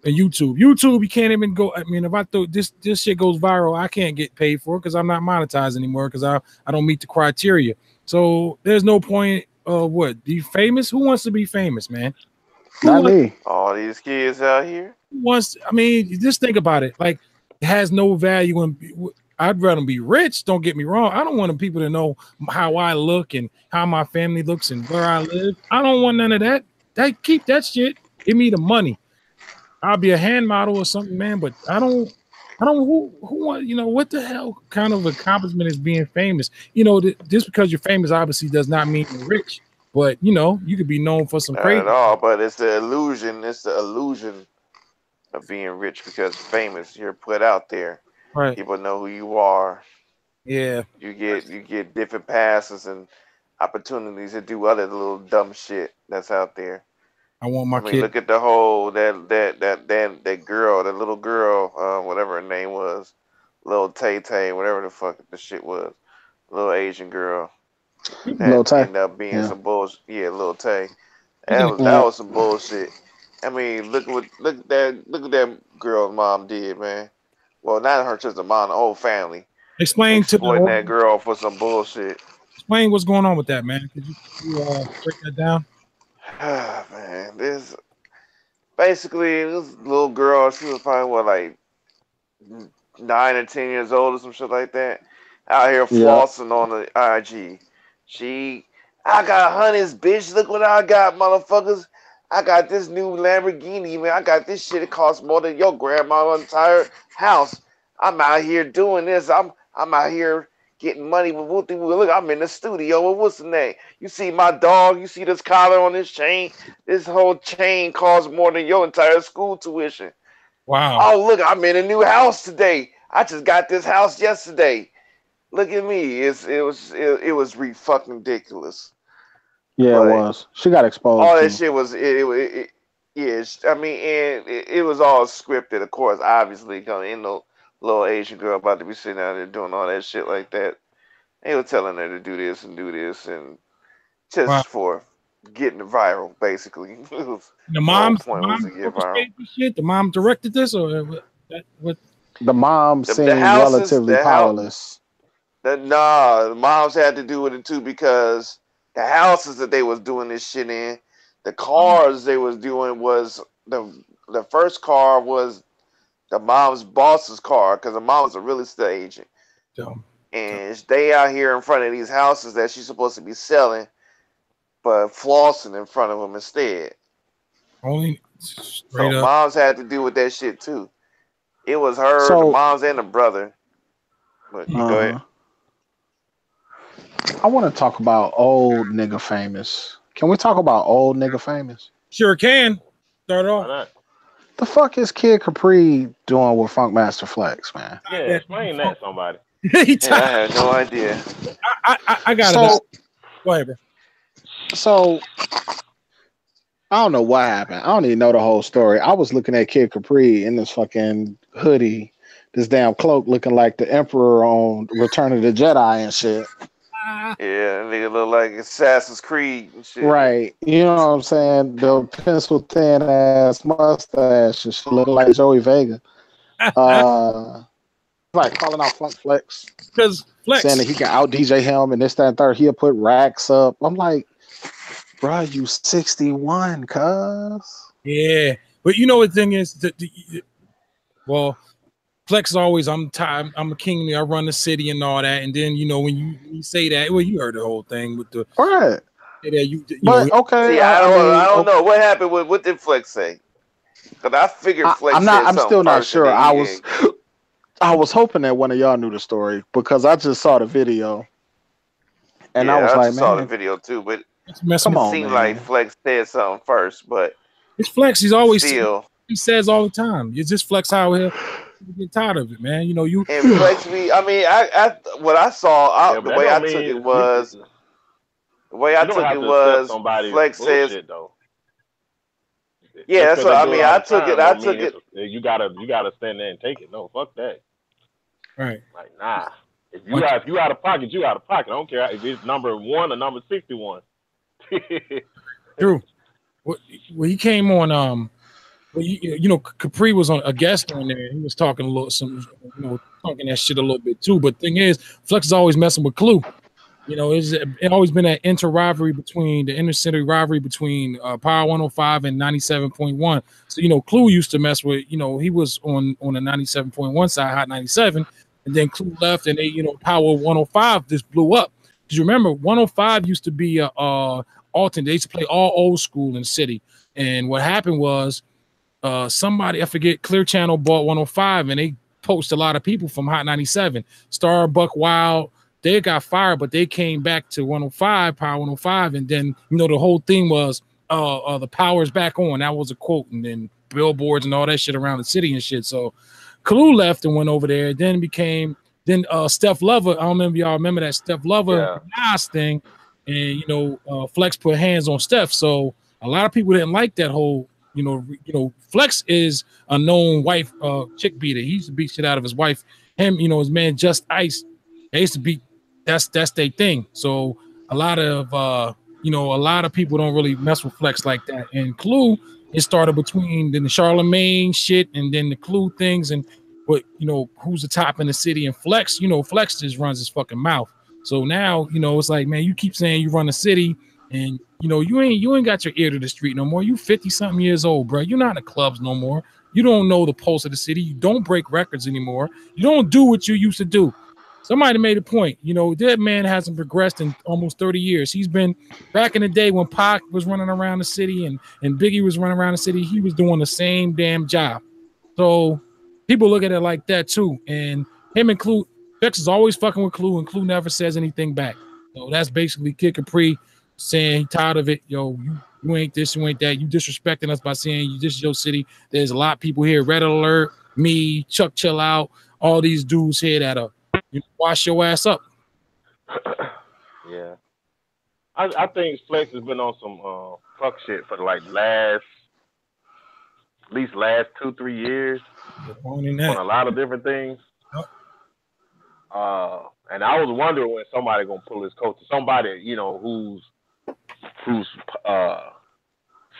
YouTube. YouTube, you can't even go. I mean, if I thought this shit goes viral, I can't get paid for it because I'm not monetized anymore because I don't meet the criteria. So there's no point. What? Be famous? Who wants to be famous, man? Not me. All these kids out here. I mean, just think about it. Like, it has no value in. I'd rather be rich. Don't get me wrong. I don't want people to know how I look and how my family looks and where I live. I don't want none of that. Keep that shit. Give me the money. I'll be a hand model or something, man. But I don't. Who want? What the hell kind of accomplishment is being famous? Just because you're famous obviously does not mean you're rich. But you could be known for some Not crazy. at all. But it's the illusion. It's the illusion of being rich because famous. You're put out there. Right. People know who you are. Yeah. You get different passes and opportunities to do other little dumb shit that's out there. I want my kid. Look at the whole that girl, that little girl, whatever her name was, little Tay Tay, whatever the fuck the shit was, little Asian girl. That ended up being some bullshit. Yeah, little Tay. That was some bullshit. I mean, look at that girl's mom did, man. Well, not her, just the mom, the whole family. Explain to that girl for some bullshit. Explain what's going on with that, man. Could you break that down? Man, this little girl, she was probably like 9 or 10 years old or some shit like that. Out here flossing on the IG. I got honeys, bitch. Look what I got, motherfuckers. I got this new Lamborghini, man. I got this shit. It costs more than your grandma's entire house. I'm out here doing this. I'm out here getting money with Wooty. Look, I'm in the studio with what's the name? You see my dog? You see this collar on this chain? This whole chain costs more than your entire school tuition. Wow. Oh, look, I'm in a new house today. I just got this house yesterday. Look at me. It was fucking ridiculous. Yeah, it was. She got exposed. All that shit was yes. I mean, and it was all scripted, of course. Obviously, because ain't no little Asian girl about to be sitting out there doing all that shit like that. They were telling her to do this and just for getting viral, basically. The mom shit. The mom directed this, or what? The mom seemed relatively powerless. The moms had to do with it too because the houses that they was doing this shit in, the cars they was doing was the first car was the mom's boss's car because the mom was a real estate agent. And they out here in front of these houses that she's supposed to be selling, but flossing in front of them instead. Only straight up. Moms had to do with that shit too. It was her, the moms, and the brother. But go ahead. I want to talk about old nigga famous. Can we talk about old nigga famous? Sure can. Start off. The fuck is Kid Capri doing with Funkmaster Flex, man? Yeah, explain that to somebody. I had no idea. I got it. Go ahead, bro. So I don't know what happened. I don't even know the whole story. I was looking at Kid Capri in this fucking hoodie, this damn cloak looking like the Emperor on Return of the Jedi and shit. Yeah, nigga look like Assassin's Creed and shit. Right. You know what I'm saying? The pencil thin ass mustache and shit looking like Joey Vega. Like calling out Funk Flex, Because saying Flex, that he can out DJ him and this, that, and third. He'll put racks up. I'm like, bro, you 61, cuz. yeah. But you know what the thing is? Well, Flex is always, I'm tired, I'm a king, I run the city and all that. And then, you know, when you say that, well, you heard the whole thing with the, Right. yeah, you know, But okay, See, I mean, I don't know what happened with what did Flex say? Because I figured Flex said I'm something still not first, and sure. then I was hoping that one of y'all knew the story because I just saw the video and I yeah, was I like, just saw the man, video too. But it's messing come it with, on, seemed like man. Flex said something first, but it's Flex. He's always, still. he says all the time, you just Flex out here. You get tired of it, man. You know, you, And Flex me, I mean, what I saw, Yeah, but the that way I don't took it mean was, you don't have to accept somebody's Flex says, bullshit though. yeah, Just that's because what they I do mean. it all the time I don't took mean it. you gotta stand there and take it. No, fuck that. right. Like nah. If you out of pocket, you out of pocket. I don't care if it's number 1 or number 61. True. Well, he came on, well, you know, Capri was on a guest on there. He was talking a little, you know, talking that shit a little bit too. But thing is, Flex is always messing with Clue. You know, it always been an inter rivalry between the inner city rivalry between Power 105 and 97.1. So you know, Clue used to mess with. You know, he was on the 97.1 side, Hot 97, and then Clue left, and they, you know, Power 105 just blew up. Because you remember, 105 used to be alternate. They used to play all old school in the city, and what happened was somebody, I forget, Clear Channel bought 105 and they poached a lot of people from Hot 97. Starbuck Wild, they got fired, but they came back to 105, Power 105, and then, you know, the whole thing was the power's back on. That was a quote, and then billboards and all that shit around the city and shit. So Clue left and went over there. Then Steph Lover, I don't remember, y'all remember that Steph Lover Nas thing, and you know, Flex put hands on Steph. So a lot of people didn't like that whole, you know, Flex is a known wife chick beater. He used to beat shit out of his wife. Him, you know, his man Just Ice, they used to beat, that's their thing. So a lot of you know, a lot of people don't really mess with Flex like that. And Clue, it started between the Charlemagne shit and then the Clue things, and but you know, who's the top in the city, and Flex, you know, Flex just runs his fucking mouth. So now, you know, it's like, man, you keep saying you run the city, and you know, you ain't got your ear to the street no more. You 50-something years old, bro. You're not in the clubs no more. You don't know the pulse of the city. You don't break records anymore. You don't do what you used to do. Somebody made a point. You know, that man hasn't progressed in almost 30 years. He's been back in the day when Pac was running around the city and Biggie was running around the city. He was doing the same damn job. So people look at it like that too. And him and Clue, Flex is always fucking with Clue, and Clue never says anything back. So that's basically Kid Capri saying he tired of it. Yo, you ain't this, you ain't that. You disrespecting us by saying you, this is your city. There's a lot of people here. Red Alert, me, Chuck Chill Out, all these dudes here that are, you know, wash your ass up. Yeah. I think Flex has been on some fuck shit for like at least last 2-3 years on a lot of different things. Yep. And I was wondering when somebody gonna pull his coat. Somebody, you know, who's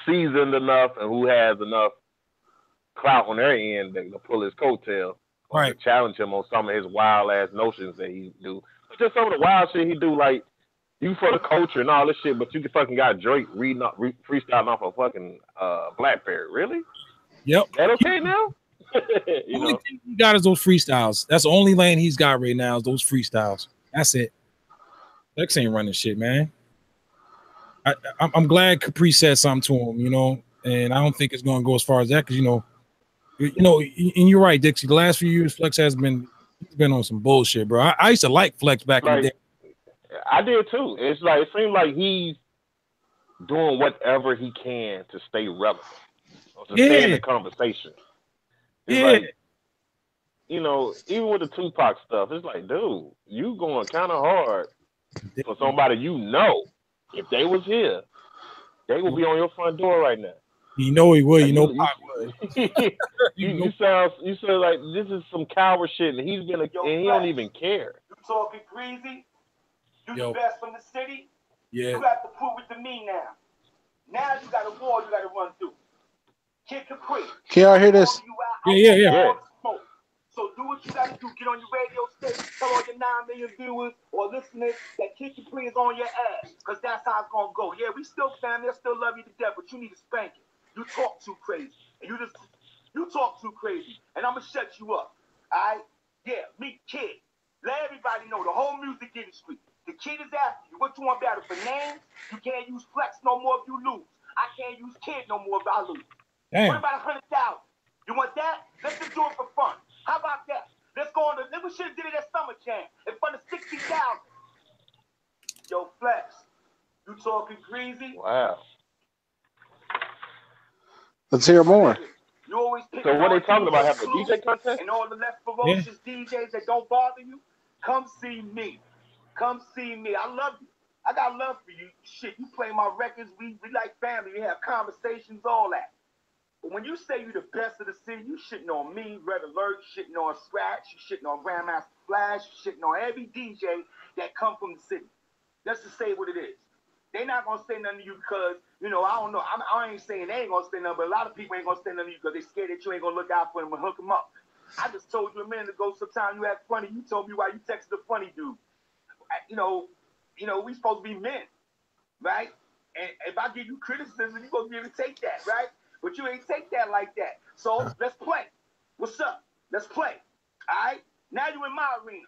seasoned enough and who has enough clout on their end to pull his coattail, right? To challenge him on some of his wild ass notions that he do. Just some of the wild shit he do, like you for the culture and all this shit, but you fucking got Drake freestyling off a fucking Blackberry. Really? Yep. That okay now? The only thing he got is those freestyles. That's the only lane he's got right now is those freestyles. That's it. Lex ain't running shit, man. I'm glad Capri said something to him, you know, and I don't think it's going to go as far as that because, you know, and you're right, Dixie. The last few years, Flex has been on some bullshit, bro. I used to like Flex back in the day. I did too. It's like it seems like he's doing whatever he can to stay relevant, to stay in the conversation. It's like, you know, even with the Tupac stuff, it's like, dude, you going kind of hard for somebody you know. If they was here, they would be on your front door right now. You know he would. You know Pac would. You sound like this is some coward shit, and he's gonna, and he don't even care. You talking crazy? You Yo. the best from the city. Yeah. You got to prove it to me now. Now you got a war you got to run through. Kid Capri. Can y'all hear this? Yeah. So do what you got to do. Get on your radio station. Tell all your 9 million viewers or listeners that Kid Capri is on your ass. Because that's how it's going to go. Yeah, we still family. I still love you to death. But you need to spank it. You talk too crazy. And you talk too crazy. And I'm going to shut you up. All right? Yeah, meet Kid. Let everybody know. The whole music industry. The Kid is after you. What you want battle for names? You can't use Flex no more if you lose. I can't use Kid no more if I lose. Damn. What about 100,000? You want that? Let's just do it for fun. How about that? Let's go on the. We should have did it at Summer Jam in front of 60,000. Yo, Flex, you talking greasy? Wow. Let's hear more. You always pick So what on they talking about? DJ Having a Clue DJ contest? and all the less ferocious DJs that don't bother you. Come see me. Come see me. I love you. I got love for you. Shit, you play my records. We like family. We have conversations, all that. But when you say you the best of the city, you shitting on me, Red Alert, shitting on Scratch, you shitting on Grandmaster Flash, you shitting on every DJ that come from the city. Let's just say what it is. They not gonna say nothing to you because, you know, I don't know. I ain't saying they ain't gonna say nothing, but a lot of people ain't gonna say nothing to you because they scared that you ain't gonna look out for them and hook them up. I just told you a minute ago, sometime you act funny. You told me why you texted a funny dude. You know, we supposed to be men, right? And if I give you criticism, you gonna be able to take that, right? But you ain't take that like that. So let's play. What's up? Let's play. All right? Now you in my arena.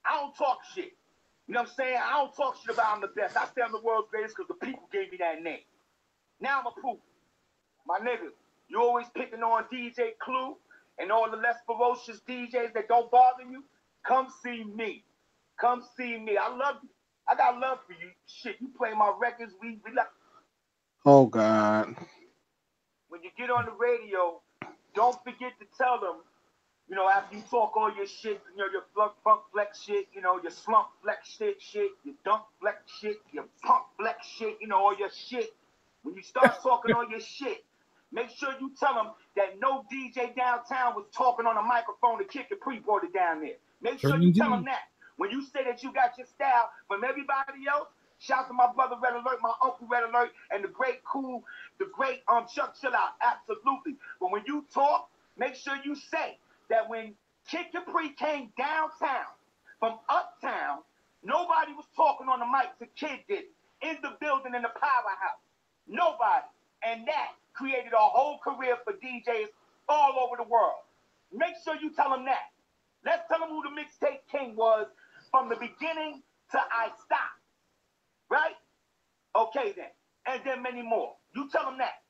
I don't talk shit. You know what I'm saying? I don't talk shit about I'm the best. I say I'm the world's greatest because the people gave me that name. Now I'm a proof. My nigga, you always picking on DJ Clue and all the less ferocious DJs that don't bother you. Come see me. Come see me. I love you. I got love for you. Shit, you play my records. We like. Oh God. When you get on the radio, don't forget to tell them, you know, after you talk all your shit, you know, your funk flex shit, you know, your slump flex shit, your dunk flex shit, your punk flex shit, you know, all your shit. When you start talking all your shit, make sure you tell them that no DJ downtown was talking on a microphone to kick the pre-brought it down there. Make sure you tell them that. When you say that you got your style from everybody else, shout to my brother Red Alert, my uncle Red Alert, and the great Chuck Chill Out. Absolutely. But when you talk, make sure you say that when Kid Capri came downtown from uptown, nobody was talking on the mic to Kid did in the building in the powerhouse. Nobody. And that created a whole career for DJs all over the world. Make sure you tell them that. Let's tell them who the mixtape king was from the beginning to I Stop. Right? Okay then. And then many more. You tell them that.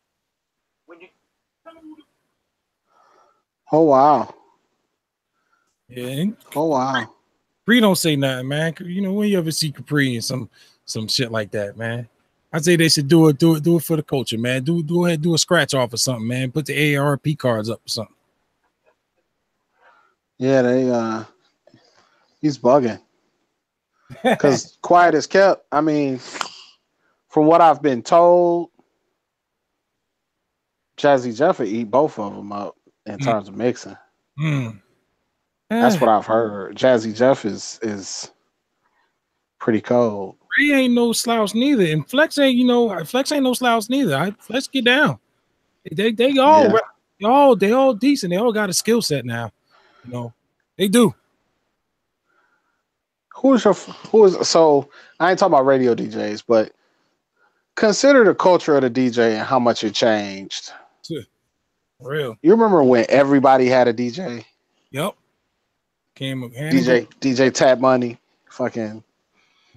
When you tell them who the... Oh wow. Yeah. Oh wow. Capri don't say nothing, man. You know, when you ever see Capri and some shit like that, man, I say they should do it for the culture, man. Go ahead, do a scratch off or something, man. Put the AARP cards up or something. Yeah, he's bugging. Because quiet as kept. I mean, from what I've been told, Jazzy Jeff would eat both of them up in terms of mixing. That's what I've heard. Jazzy Jeff is pretty cold. He ain't no slouch neither, and Flex ain't no slouch neither. Let's get down. They all decent. They all got a skill set now. You know, they do. So I ain't talking about radio DJs, but consider the culture of the DJ and how much it changed. Real. You remember when everybody had a DJ? Yep. DJ Tap Money, fucking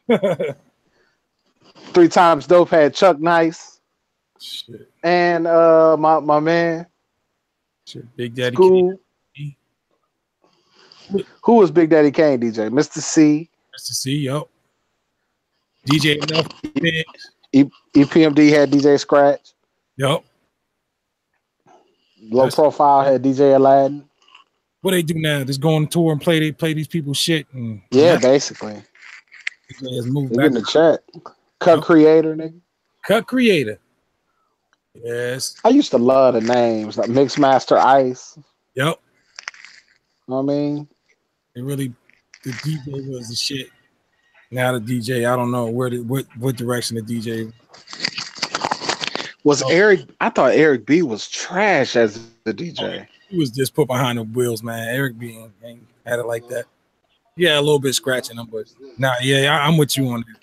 3 Times Dope had Chuck Nice. Shit. And my man, shit, Big Daddy School. Kane. Who was Big Daddy Kane DJ? Mr. C. Mr. C, yep. DJ Enough. EPMD had DJ Scratch. Yep. Low Profile had DJ Aladdin. What they do now? Just go on tour and play these people's shit. And basically. They move back in the chat. Cut Creator, nigga. Cut Creator. Yes. I used to love the names like Mixmaster Ice. Yep. You know what I mean? The DJ was the shit. Now the DJ, I don't know what direction the DJ. Was Oh, Eric? I thought Eric B was trash as a DJ. he was just put behind the wheels, man. Eric B ain't had it like that. Yeah, a little bit scratching him, but nah, yeah, I'm with you on that.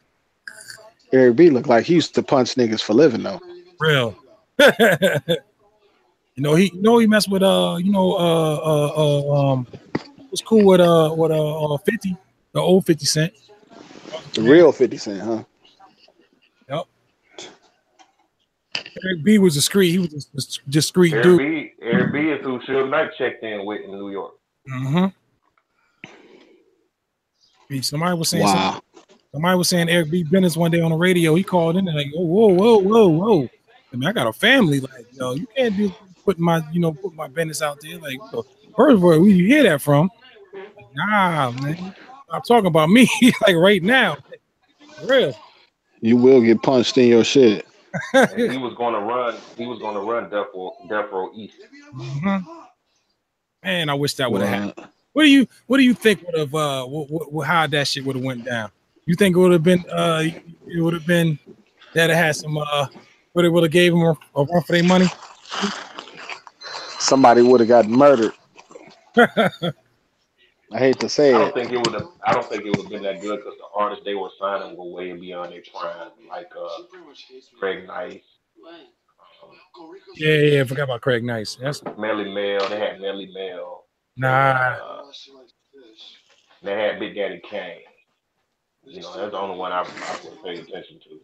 Eric B looked like he used to punch niggas for living though. Real. he messed with was cool with 50, the old 50 Cent. The real 50 Cent, huh? Yep. Eric B was a street. He was a discreet dude. Eric B is who Suge Knight checked in with in New York. Mm-hmm. Somebody was saying something. Wow. Somebody was saying Eric B. Bennett's one day on the radio. He called in and like, whoa. I mean, I got a family. Like, yo, you can't be put my business out there. Like, first of all, where you hear that from? Like, nah, man. I'm talking about me, like right now. For real. You will get punched in your shit. And he was going to run. He was going to run Death Row East. Mm-hmm. Man, I wish that would have happened. What do you think would have how that shit would have went down? You think it would have been that it had some would it would have gave them a run for their money? Somebody would have got murdered. I hate to say I it. don't think it would have been that good because the artists they were signing were way beyond their prime, like Craig Nice. Yeah, I forgot about Craig Nice. That's Melly Mel. They had Melly Mel. nah. They had Big Daddy Kane. That's the only one I would pay attention to.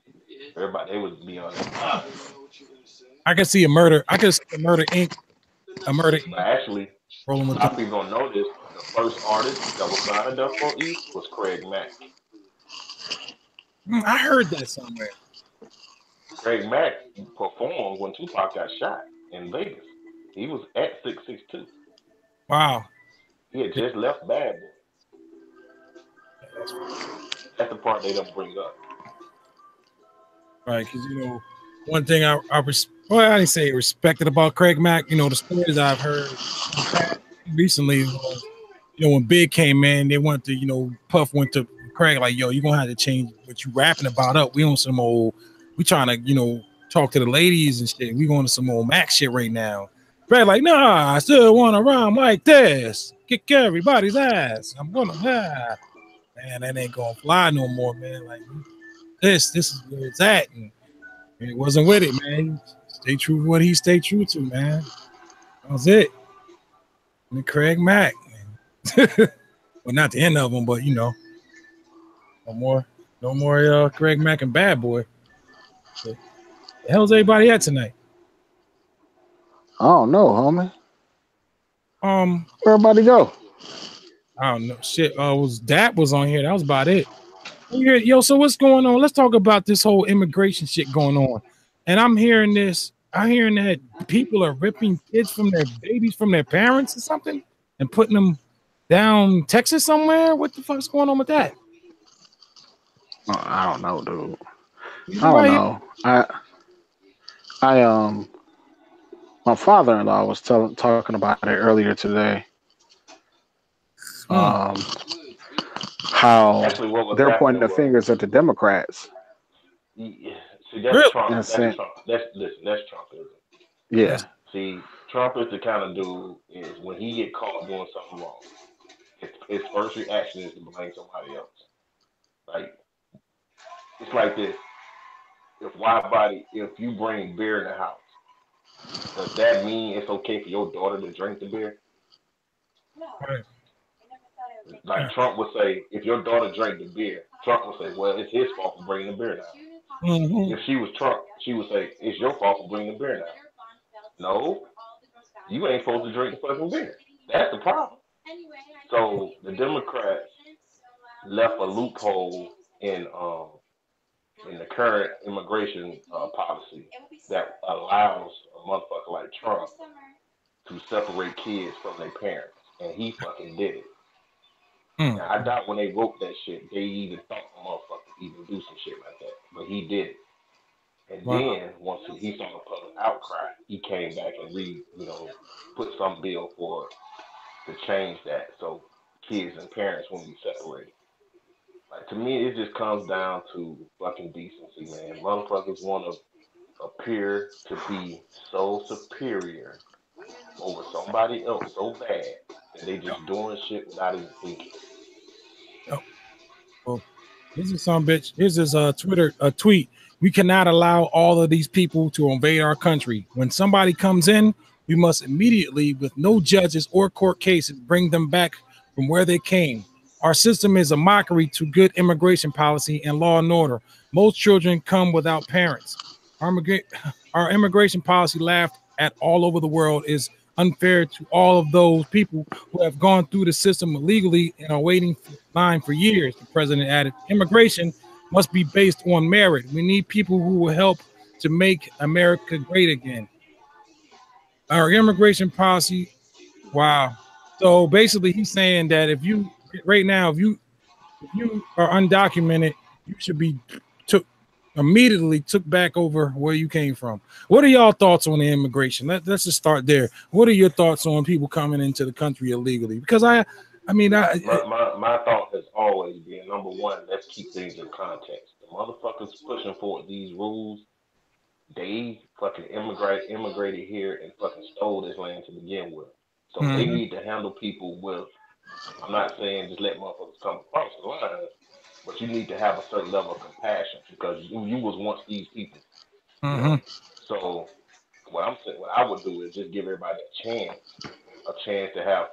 Everybody, they was beyond their prime. I can see a murder. I can see a Murder Inc. But actually, a lot of people don't know this. The first artist that was signed to Death Row East was Craig Mack. I heard that somewhere. Craig Mack performed when Tupac got shot in Vegas. He was at 662. Wow. He had just left Bad Boy. That's the part they don't bring up. Right, because one thing I didn't say respected about Craig Mack. The stories I've heard recently was, when Big came in, they went to, Puff went to Craig like, yo, you're gonna have to change what you rapping about up. We on some old, we trying to, talk to the ladies and shit. We going to some old Mac shit right now. Craig like, nah, I still want to rhyme like this. Kick everybody's ass. I'm gonna man, that ain't gonna fly no more, man. Like this is where it's at. And it wasn't with it, man. Stay true to what he stayed true to, man. That was it. And Craig Mack. Well, not the end of them, but no more Craig Mack and Bad Boy. So, the hell's everybody at tonight? I don't know, homie. Where everybody go? I don't know. Shit. Was Dap was on here. That was about it. Yo, so what's going on? Let's talk about this whole immigration shit going on. And I'm hearing that people are ripping kids from their babies from their parents or something and putting them down Texas somewhere. What the fuck's going on with that? I don't know, dude. I don't know. My father-in-law was talking about it earlier today. How they're pointing the fingers at the Democrats. Yeah. See, that's Trump. That's Trump. That's Trumpism. Yeah. See, Trump is the kind of dude is when he get caught doing something wrong, his first reaction is to blame somebody else. Like it's like this. If you bring beer in the house, does that mean it's okay for your daughter to drink the beer? Right. Like Trump would say, if your daughter drank the beer, Trump would say, well, it's his fault for bringing the beer down. Mm-hmm. If she was Trump, she would say, it's your fault for bringing the beer down. No, you ain't supposed to drink the fucking beer. That's the problem. So the Democrats left a loophole in the current immigration policy that allows a motherfucker like Trump to separate kids from their parents, and he fucking did it. Now, I doubt when they wrote that shit, they even thought a motherfucker even do some shit like that, but he did it. And then once he saw the public outcry, he came back and put some bill to change that so kids and parents won't be separated. Like, to me, it just comes down to fucking decency, man. Motherfuckers want to appear to be so superior over somebody else so bad that they just doing shit without even thinking. Yep. Well, here's this some bitch. Here's this Twitter tweet. We cannot allow all of these people to invade our country. When somebody comes in, we must immediately, with no judges or court cases, bring them back from where they came. Our system is a mockery to good immigration policy and law and order. Most children come without parents. Our immigration policy, laughed at all over the world, is unfair to all of those people who have gone through the system illegally and are waiting in line for years. The president added, immigration must be based on merit. We need people who will help to make America great again. Our immigration policy, wow. So basically he's saying that if you right now, if you are undocumented, you should be took immediately took back over where you came from. What are y'all thoughts on the immigration? Let's just start there. What are your thoughts on people coming into the country illegally? Because my thought has always been, number one, let's keep things in context. The motherfuckers pushing forward these rules, they fucking immigrated here and fucking stole this land to begin with. So they need to handle people with, I'm not saying just let motherfuckers come across the line, but you need to have a certain level of compassion because you was once these people, you know. So what I'm saying, what I would do is just give everybody a chance to have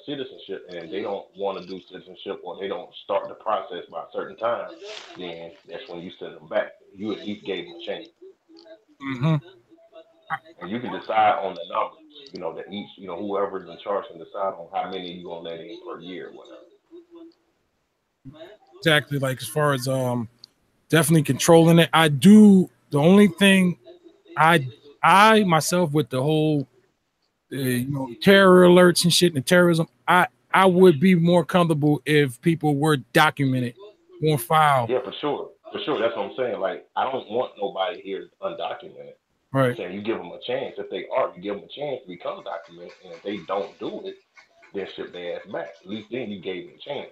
citizenship, and if they don't want to do citizenship or they don't start the process by a certain time, then that's when you send them back. You at least gave them a chance, and you can decide on the numbers. You know that each, you know, whoever's in charge can decide on how many you gonna let in per year or whatever. exactly, like as far as definitely controlling it. I do the only thing I myself with the whole terror alerts and shit and terrorism, I would be more comfortable if people were documented on file. Yeah, for sure, for sure. That's what I'm saying. Like, I don't want nobody here undocumented. I'm Right. saying you give them a chance. If they are, you give them a chance to become documented, and if they don't do it, then ship their ass back. At least then you gave them a chance.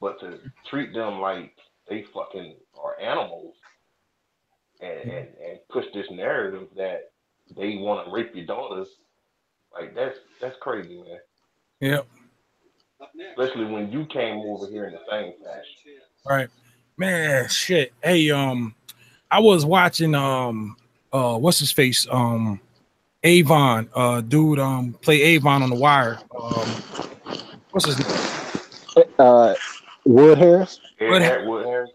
But to treat them like they fucking are animals and push this narrative that they want to rape your daughters, like that's crazy, man. Yep. Especially when you came over here in the same fashion. Right. Man, shit. Hey, I was watching what's his face? Avon, dude, play Avon on the Wire. What's his name? Wood Harris. Wood Harris.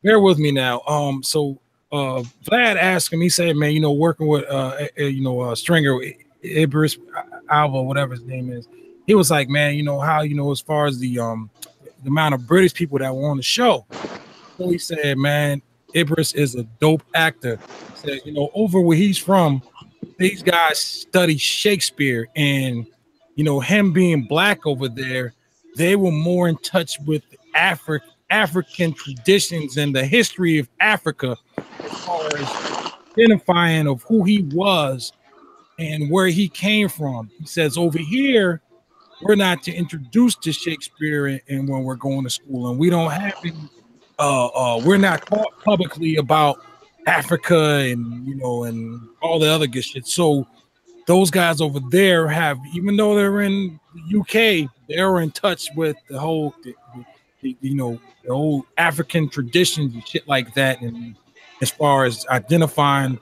Bear with me now. So Vlad asked him, he said, man, working with Stringer, Ibris, Alva, whatever his name is. He was like, man, how, as far as the amount of British people that were on the show. So he said, man, Ibris is a dope actor. He said, over where he's from, these guys study Shakespeare, and him being black over there, they were more in touch with African traditions and the history of Africa as far as identifying of who he was and where he came from. He says over here, we're not to introduce to Shakespeare and when we're going to school, and we don't have any we're not taught publicly about Africa and all the other good shit. So those guys over there have, even though they're in the UK, they're in touch with the whole the old African traditions and shit like that, and as far as identifying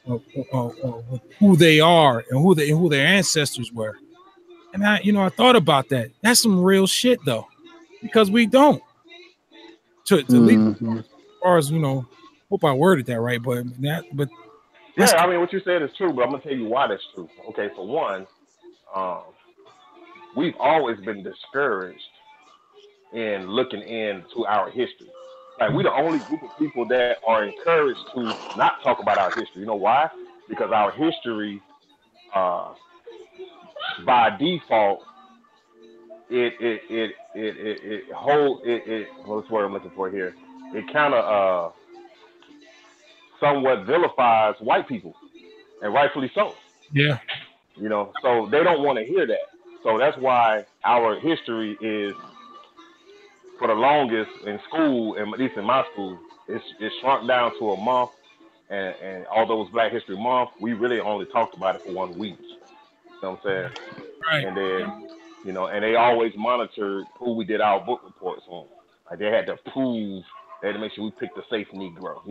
who they are and who their ancestors were. And I thought about that. That's some real shit though, because we don't. To least as far as hope I worded that right, but Yeah, that's I mean what you said is true, but I'm gonna tell you why that's true. Okay, for one, um, we've always been discouraged in looking into our history. Like, we the only group of people that are encouraged to not talk about our history. You know why? Because our history, uh, by default, it hold it what's the word I'm looking for here? It kind of somewhat vilifies white people, and rightfully so. yeah. So they don't want to hear that. So that's why our history is for the longest in school, and at least in my school, it's shrunk down to a month. And although it's Black History Month, we really only talked about it for 1 week. You know what I'm saying? Right. And then, and they always monitored who we did our book reports on. Like they had to prove, they had to make sure we picked a safe Negro.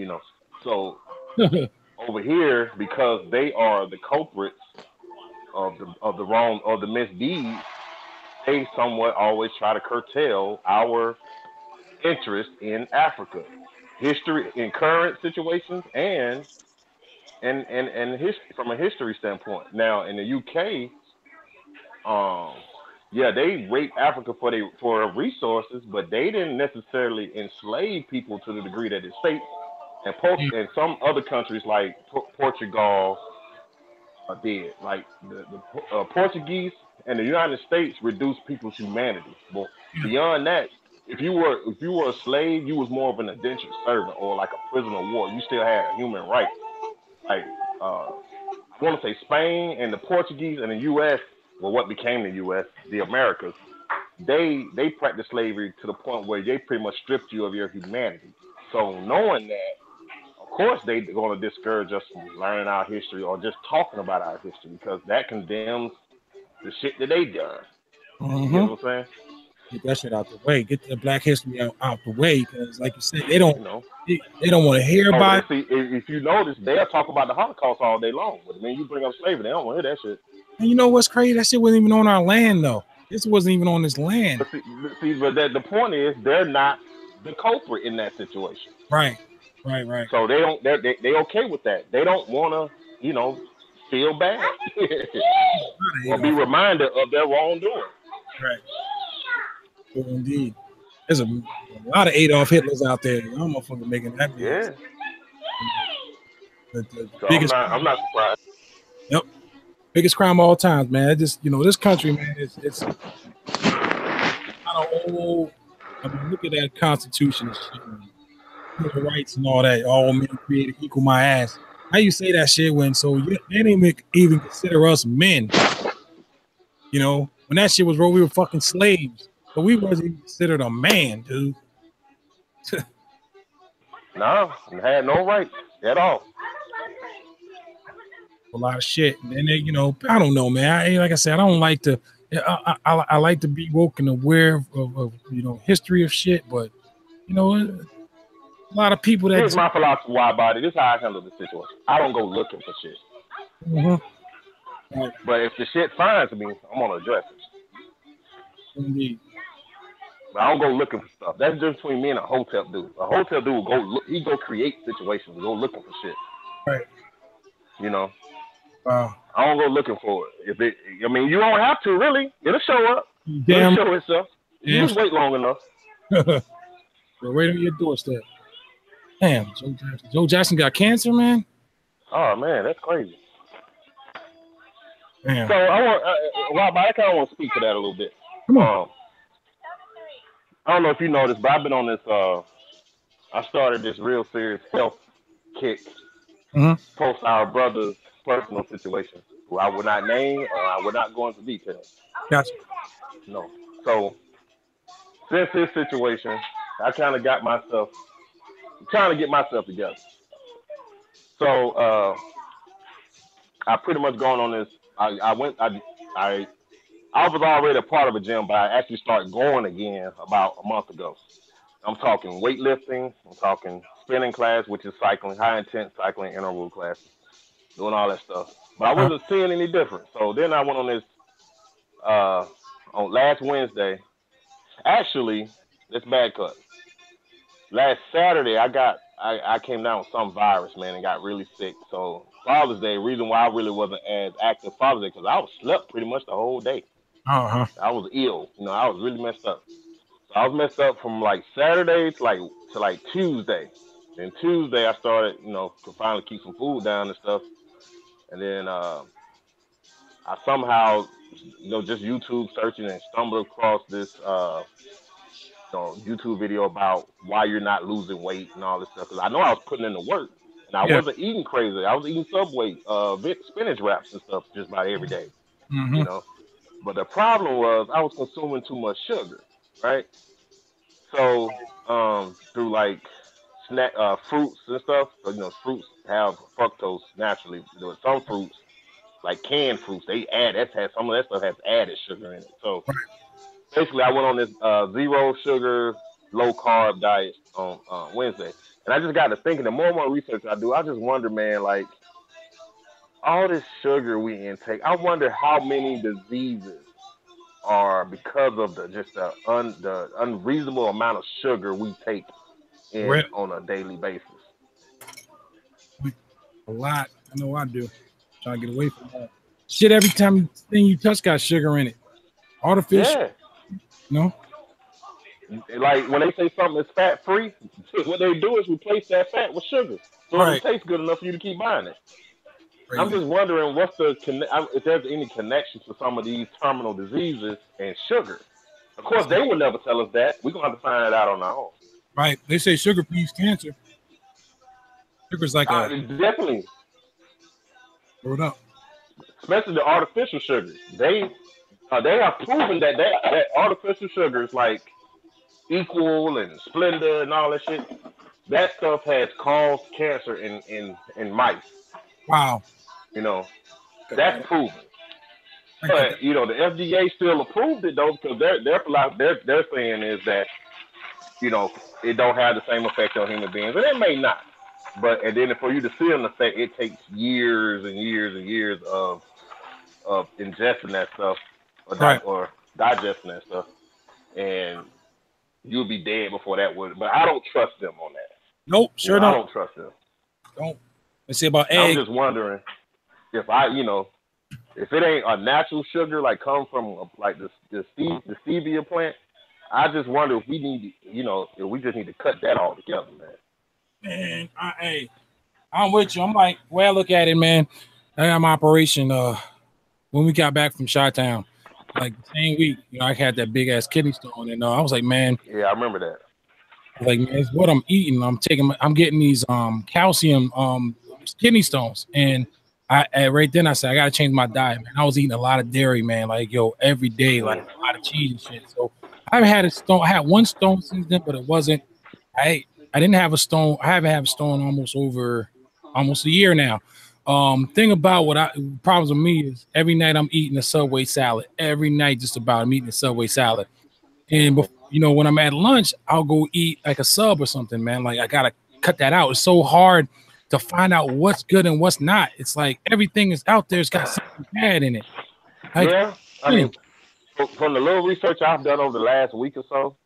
So over here, because they are the culprits of the wrong or the misdeeds, they somewhat always try to curtail our interest in Africa, history, in current situations, and from a history standpoint. Now in the UK, yeah, they rape Africa for resources, but they didn't necessarily enslave people to the degree that it states. And some other countries like Portugal did. Like the Portuguese and the United States reduced people's humanity. But beyond that, if you were a slave, you was more of an indentured servant or like a prisoner of war. You still had human rights. Like I want to say Spain and the Portuguese and the U.S. well, what became the U.S. the Americas. They practiced slavery to the point where they pretty much stripped you of your humanity. So knowing that, of course, they're going to discourage us from learning our history or just talking about our history because that condemns the shit that they done. You get Mm-hmm. what I'm saying? Get that shit out the way. Get the Black history out the way because, like you said, they don't You know. they don't want to hear Oh, about it. see, if you notice, they'll talk about the Holocaust all day long. But when you bring up slavery, they don't want to hear that shit. And you know what's crazy? That shit wasn't even on our land though. This wasn't even on this land. But the point is, they're not the culprit in that situation. Right. So they don't. They okay with that. They don't want to, feel bad or be reminded of their wrongdoing. Right. Well, indeed. There's a lot of Adolf Hitlers out there. Y'all motherfuckers making that mess. Yeah. The So biggest. I'm not surprised. Yep. Biggest crime of all times, man. It just this country, man. It's not old. I mean, look at that Constitution and shit. Human rights and all that. All men created equal. My ass. How you say that shit when they didn't even consider us men? When that shit was wrote, we were fucking slaves. But we wasn't even considered a man, dude. No, had no rights at all. A lot of shit. And then they, I don't know, man. Like I said, I don't like to. I like to be woke and aware of history of shit, but a lot of people that. Here's my philosophy, WIDEBODY. This is how I handle the situation. I don't go looking for shit. Mm-hmm. Right. But if the shit finds me, I'm gonna address it. Indeed. But I don't go looking for stuff. That's just between me and a hotel dude. A hotel dude will go look. He go create situations. Go looking for shit. Right. I don't go looking for it. You don't have to really. It'll show up. Damn. It'll show itself. You just wait long enough. We're waiting on your doorstep. Damn, Joe Jackson got cancer, man. Oh man, that's crazy. Damn. So I kind of want to speak to that a little bit. Come on. I don't know if you know this, but I've been on this. I started this real serious health kick post our brother's personal situation, who I would not name or I would not go into detail. Gotcha. No. So since his situation, I kind of got myself trying to get myself together. So I pretty much gone on this. I was already a part of a gym, but I actually started going again about a month ago. I'm talking weightlifting. I'm talking spinning class, which is cycling, high intense cycling, interval classes, doing all that stuff. But I wasn't seeing any difference. So then I went on this on last Wednesday. Actually, this bad cut. Last Saturday, I came down with some virus, man, and got really sick. So Father's Day, reason why I really wasn't as active Father's Day, because I was slept pretty much the whole day. I was ill. I was really messed up. So I was messed up from like Saturday to like Tuesday. Then Tuesday I started, to finally keep some food down and stuff. And then I somehow, just YouTube searching and stumbled across this YouTube video about why you're not losing weight and all this stuff. Because I know I was putting in the work. And I wasn't eating crazy. I was eating Subway, spinach wraps and stuff just about every day. Mm-hmm. But the problem was I was consuming too much sugar, right? So through like snack fruits and stuff. So fruits have fructose naturally. Some fruits, like canned fruits, they add that has some of that stuff has added sugar in it. So basically, I went on this zero sugar, low carb diet on Wednesday, and I just got to thinking. The more and more research I do, I just wonder, man, like all this sugar we intake. I wonder how many diseases are because of the unreasonable amount of sugar we take in Rip on a daily basis. a lot. I know I do. Trying to get away from that shit. Every time thing you touch got sugar in it. Artificial, Yeah, you know. like when they say something is fat free, what they do is replace that fat with sugar, so it'll Right. taste good enough for you to keep buying it. I'm Crazy. just wondering if there's any connection to some of these terminal diseases and sugar. Of course, they would never tell us that. We're gonna have to find it out on our own. Right. They say sugar breeds cancer. Sugar's like a Definitely, hold up. especially the artificial sugars. They have proven that artificial sugars like Equal and Splenda and all that shit, that stuff has caused cancer in mice. Wow. You know, Cut that's that. proven. I cut that. But the FDA still approved it though because they're saying is that you know it don't have the same effect on human beings, and it may not. But and then for you to see an effect, it takes years and years and years of ingesting that stuff Right. or digesting that stuff, and you'll be dead before that would. But I don't trust them on that. Nope. Sure I don't. don't trust them. Don't. Let's see about And I'm egg. just wondering if if it ain't a natural sugar like come from like the stevia plant. I just wonder if we need, if we just need to cut that all together, man. Man, hey, I'm with you. I'm like, well, look at it, man. I got my operation. When we got back from Chi-Town, like the same week, I had that big ass kidney stone, and I was like, man, Yeah, I remember that. like, man, it's what I'm eating. I'm getting these calcium kidney stones, and right then I said I gotta change my diet, man. I was eating a lot of dairy, man, like every day, like Mm. a lot of cheese and shit. So I've had a stone. I had one stone since then, but it wasn't. I didn't have a stone. I haven't had a stone almost a year now. Thing about problems with me is every night I'm eating a Subway salad. Every night, just about I'm eating a Subway salad. And Mhm. when I'm at lunch, I'll go eat like a sub or something, man. Like I gotta cut that out. It's so hard to find out what's good and what's not. It's like everything is out there. It's got something bad in it. Like, Yeah, I yeah, mean, from the little research I've done over the last week or so,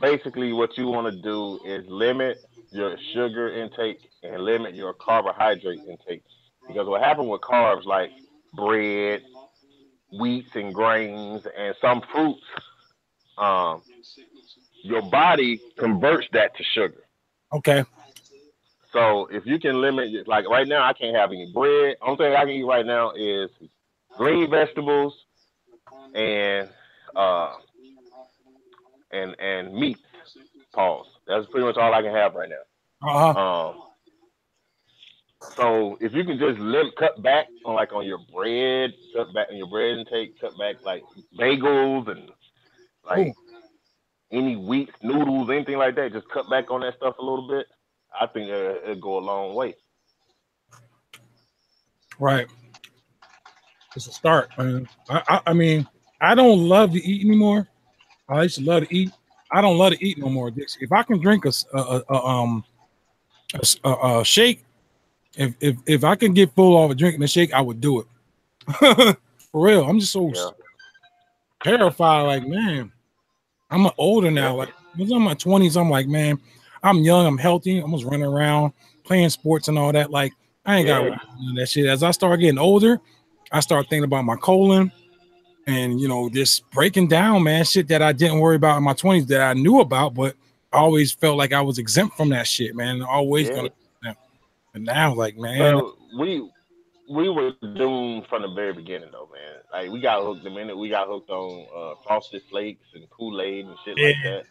basically what you want to do is limit your sugar intake and limit your carbohydrate intake. Because what happens with carbs like bread, wheats and grains, and some fruits, um, your body converts that to sugar. okay, So if you can limit, like right now, I can't have any bread. Only thing I can eat right now is green vegetables and uh and meat. Pause. That's pretty much all I can have right uh now. huh, So if you can just cut back on your bread, cut back on your bread intake, cut back like bagels and oh, like any wheat noodles, anything like that, just cut back on that stuff a little bit. I think it'll go a long way. right. It's a start. I mean, I don't love to eat anymore. I used to love to eat. I don't love to eat no more. If I can drink a shake, if I can get full off of drinking a shake, I would do it. For real. I'm just so Yeah, terrified. Like, man, I'm older yeah, now. Like, when I'm in my 20s, I'm like, man, I'm young, I'm healthy, I'm just running around playing sports and all that. Like, I ain't got yeah. that shit. As I start getting older, I start thinking about my colon and just breaking down, man, shit that I didn't worry about in my 20s that I knew about, but I always felt like I was exempt from that shit, man. Always gonna. Yeah. And now, like, man, Well, we were doomed from the very beginning, though, man. Like we got hooked the minute we got hooked on Frosted Flakes and Kool Aid and shit yeah, like that.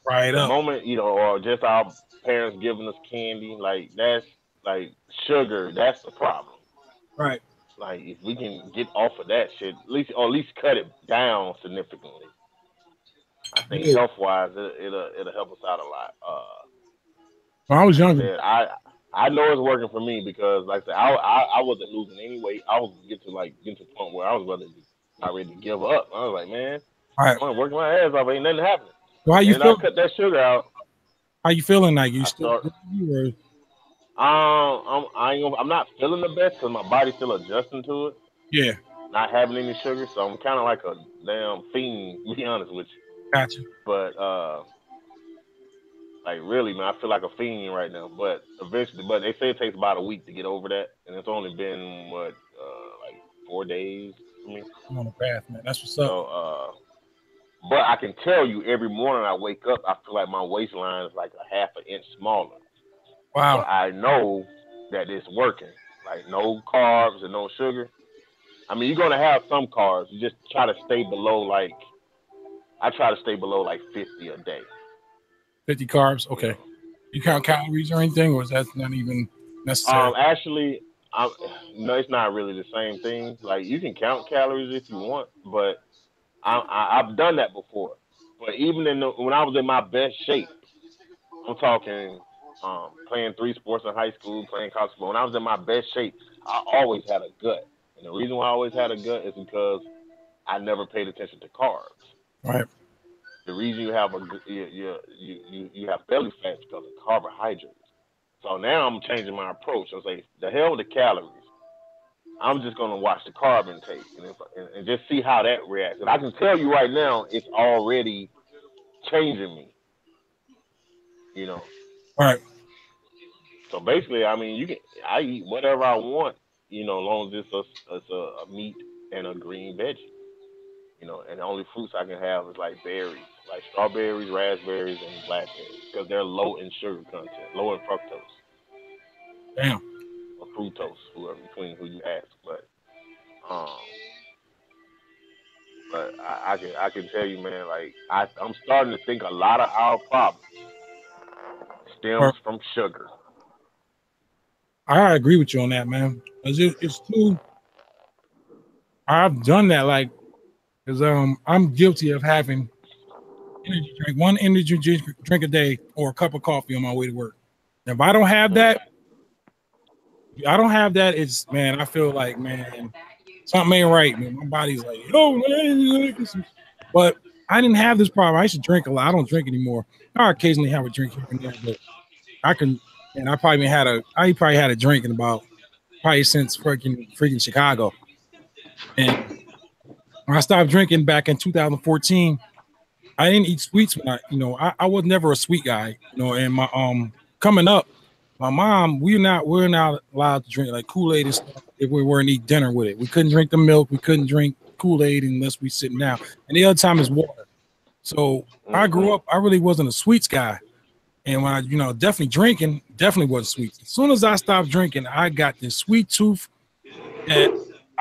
right The up, moment or just our parents giving us candy, like that's like sugar. That's the problem. right. Like if we can get off of that shit, at least cut it down significantly, I think Yeah. health wise, it'll help us out a lot. When I was Like I younger, said, I know it's working for me because, like I said, I wasn't losing any weight. I was getting to the point where I was not ready to give up. I was like, man, all right. I'm working my ass off, ain't nothing happening. So how you And I feel? cut that sugar out. How you feeling? Like you I still? start. I'm not feeling the best because my body's still adjusting to it, Yeah, not having any sugar. So I'm kind of like a damn fiend, to be honest with you. gotcha. But like really, man, I feel like a fiend right now. But eventually, but they say it takes about a week to get over that, and it's only been what like 4 days for me. I'm on the path, man. That's what's up. So but I can tell you every morning I wake up, I feel like my waistline is like a half an inch smaller. So Wow. I know that it's working. Like no carbs and no sugar. I mean, you're gonna have some carbs. You just try to stay below like I try to stay below like 50 a day. 50 carbs. You Okay. know. You count calories or anything, or is that not even necessary? Actually, I no, it's not really the same thing. Like you can count calories if you want, but I've done that before. But even when I was in my best shape, I'm talking playing three sports in high school, playing college football. When I was in my best shape, I always had a gut, and the reason why I always had a gut is because I never paid attention to carbs. Right. The reason you have you have belly fat is because of carbohydrates. So now I'm changing my approach. I say the hell with the calories. I'm just gonna watch the carb intake and just see how that reacts. And I can tell you right now, it's already changing me. You know. Right. So basically, I mean, I eat whatever I want. You know, as long as it's a meat and a green veggie. You know, and the only fruits I can have is like berries, like strawberries, raspberries, and blackberries, because they're low in sugar content, low in fructose Damn. or fructose, whoever between who you ask. Um, but I can tell you, man, like I'm starting to think a lot of our problems stems Or from sugar. I agree with you on that, man. 'Cause it's too. I've done that, like, because I'm guilty of having one energy drink a day or a cup of coffee on my way to work. If I don't have Mm. that, it's man, I feel like man, something ain't right, man. My body's like, oh man, but I didn't have this problem. I used to drink a lot. I don't drink anymore. I occasionally have a drink here and there, but I can, and I probably had a drink in about probably since freaking Chicago. And when I stopped drinking back in 2014, I didn't eat sweets when I was never a sweet guy, and my coming up, my mom, we're not allowed to drink like Kool-Aid and stuff if we weren't eat dinner with it. We couldn't drink the milk, we couldn't drink Kool-Aid unless we sitting down. And the other time is water. So I grew Hmm. up, I really wasn't a sweets guy. And when I, definitely drinking, definitely wasn't sweet. As soon as I stopped drinking, I got this sweet tooth that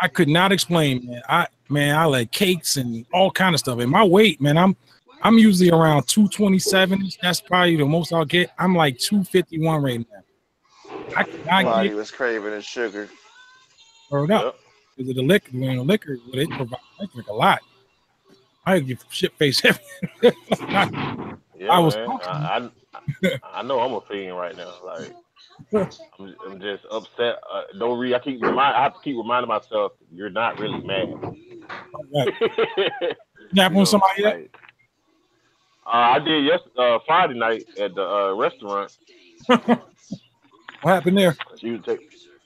I could not explain, man. I like cakes and all kind of stuff. And my weight, man, I'm usually around 227. That's probably the most I'll get. I'm like 251 right now. I cannot Body get was craving the sugar. burned up Yep. because of the liquor. Liquor, what it provides, I drink a lot. I get shit face every. Yeah, I was man. I know I'm a fiend right now. Like I'm just upset. Don't read. I have to keep reminding myself you're not really mad. right. Snap You on know, somebody yet? like I did Friday night at the restaurant. What happened there? She was take,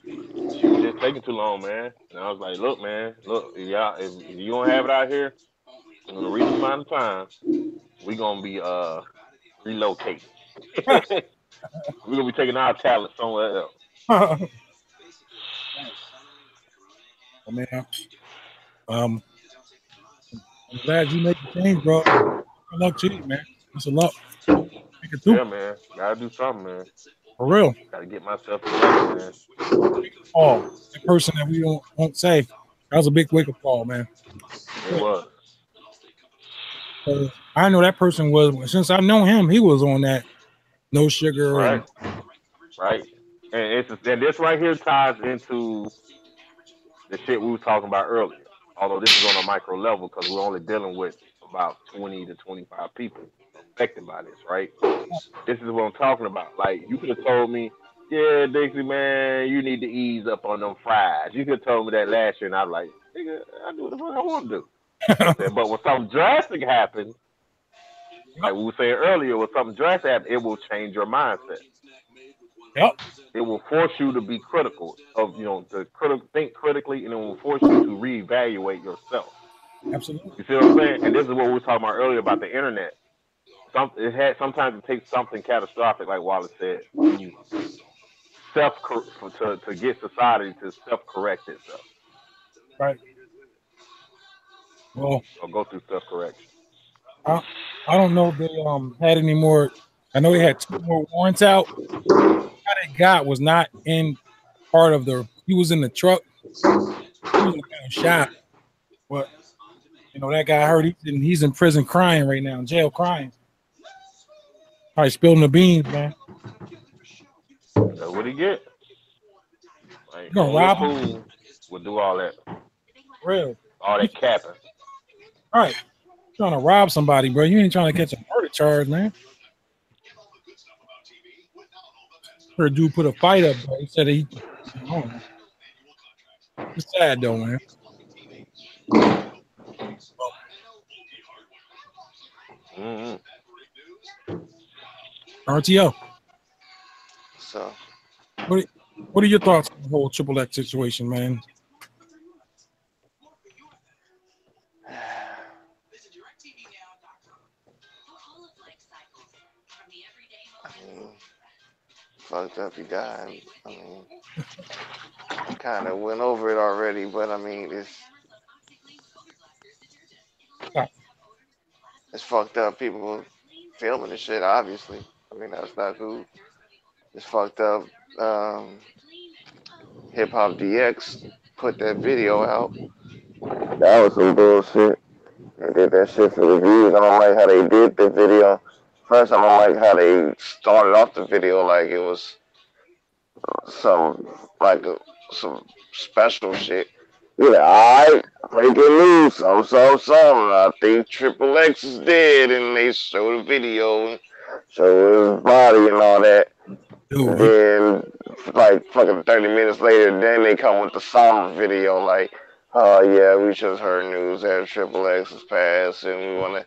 she was just taking too long, man. And I was like, look, man, look, if you don't have it out here in a reasonable amount of time, we gonna be relocating. We're gonna be taking our talent somewhere else. Oh man, um, I'm glad you made the change, bro. Good luck to you, man. That's a luck. Make it through Yeah, man. Gotta do something, man. for real. Gotta get myself together, man. Oh, that person that we won't say, that was a big wake up call, man. It was. I know that person was since I know him. He was on that no sugar Right. and Right. And this right here ties into the shit we were talking about earlier. Although this is on a micro level because we're only dealing with about 20 to 25 people affected by this, right? This is what I'm talking about. Like, you could have told me, yeah, Dixie, man, you need to ease up on them fries. You could have told me that last year, and I was like, nigga, I do what the fuck I want to do. You know what I'm saying? But when something drastic happens, like we were saying earlier, when something drastic happens, it will change your mindset. Yep. It will force you to be critical of, think critically, and it will force you to reevaluate yourself. Absolutely. You see what I'm saying? And this is what we were talking about earlier about the internet. Sometimes it takes something catastrophic, like Wallace said, to to get society to self-correct itself. Right. Well, or go through self-correction. I don't know if they had any more. I know they had 2 more warrants out. The guy they got was not in part of the. He was in the truck. He was kind of shot, but that guy hurt. He's in prison crying right now, in jail crying. Probably spilling the beans, man. That's what he get. Like, You gonna only a rob him? fool would do all that. Real. All that capping. All right. Trying to rob somebody, bro. You ain't trying to catch a murder charge, man. Heard a dude put a fight up, bro. He said he. I don't know. It's sad though, man. RTO. So, what are your thoughts on the whole Triple X situation, man? Fucked up, he died. I mean, I kind of went over it already, but I mean, it's fucked up. People filming the shit, obviously. I mean, that's not cool. It's fucked up. Hip Hop DX put that video out. That was some bullshit. They did that shit for the views. I don't like how they did the video. First, I don't like how they started off the video like it was some special shit. You're like, alright, breaking news, something. I think Triple X is dead, and they show the video and show his body and all that. And then, like, fucking 30 minutes later, then they come with the somber video, like, oh yeah, we just heard news that Triple X has passed, and we want to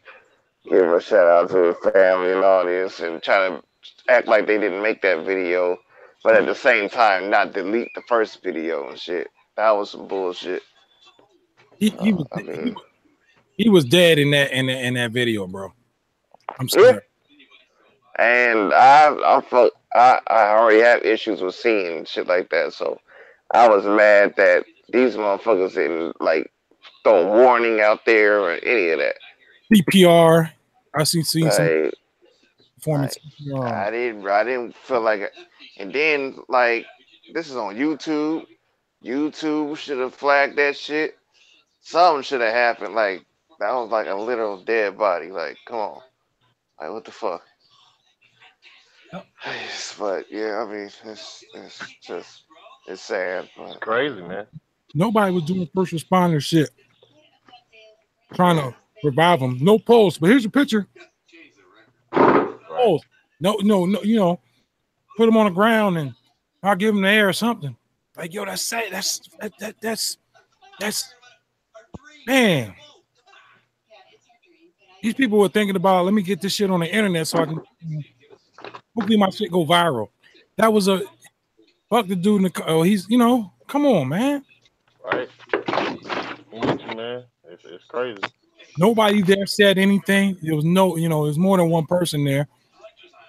give a shout out to his family and all this, and try to act like they didn't make that video, but at the same time, not delete the first video and shit. That was some bullshit. He was dead in that video, bro. I'm sorry. Yeah. And I already have issues with seeing shit like that, so I was mad that these motherfuckers didn't like throw a warning out there or any of that. CPR. I seen some performance. I didn't feel like it. And then like this is on YouTube. YouTube should have flagged that shit. Something should have happened. Like that was like a literal dead body. Like, come on. Like what the fuck? Yep. But yeah, I mean it's sad. But. It's crazy, man. Nobody was doing first responder shit. Trying to revive them. No pulse, but here's a picture. Pulse. No, put them on the ground and I'll give them the air or something. Like, yo, that's sad. That's man. These people were thinking about, let me get this shit on the internet so I can hopefully my shit go viral. That was a fuck the dude in the car. Oh, he's come on, man. Right. I'm with you, man. It's crazy. Nobody there said anything. There was there's more than one person there.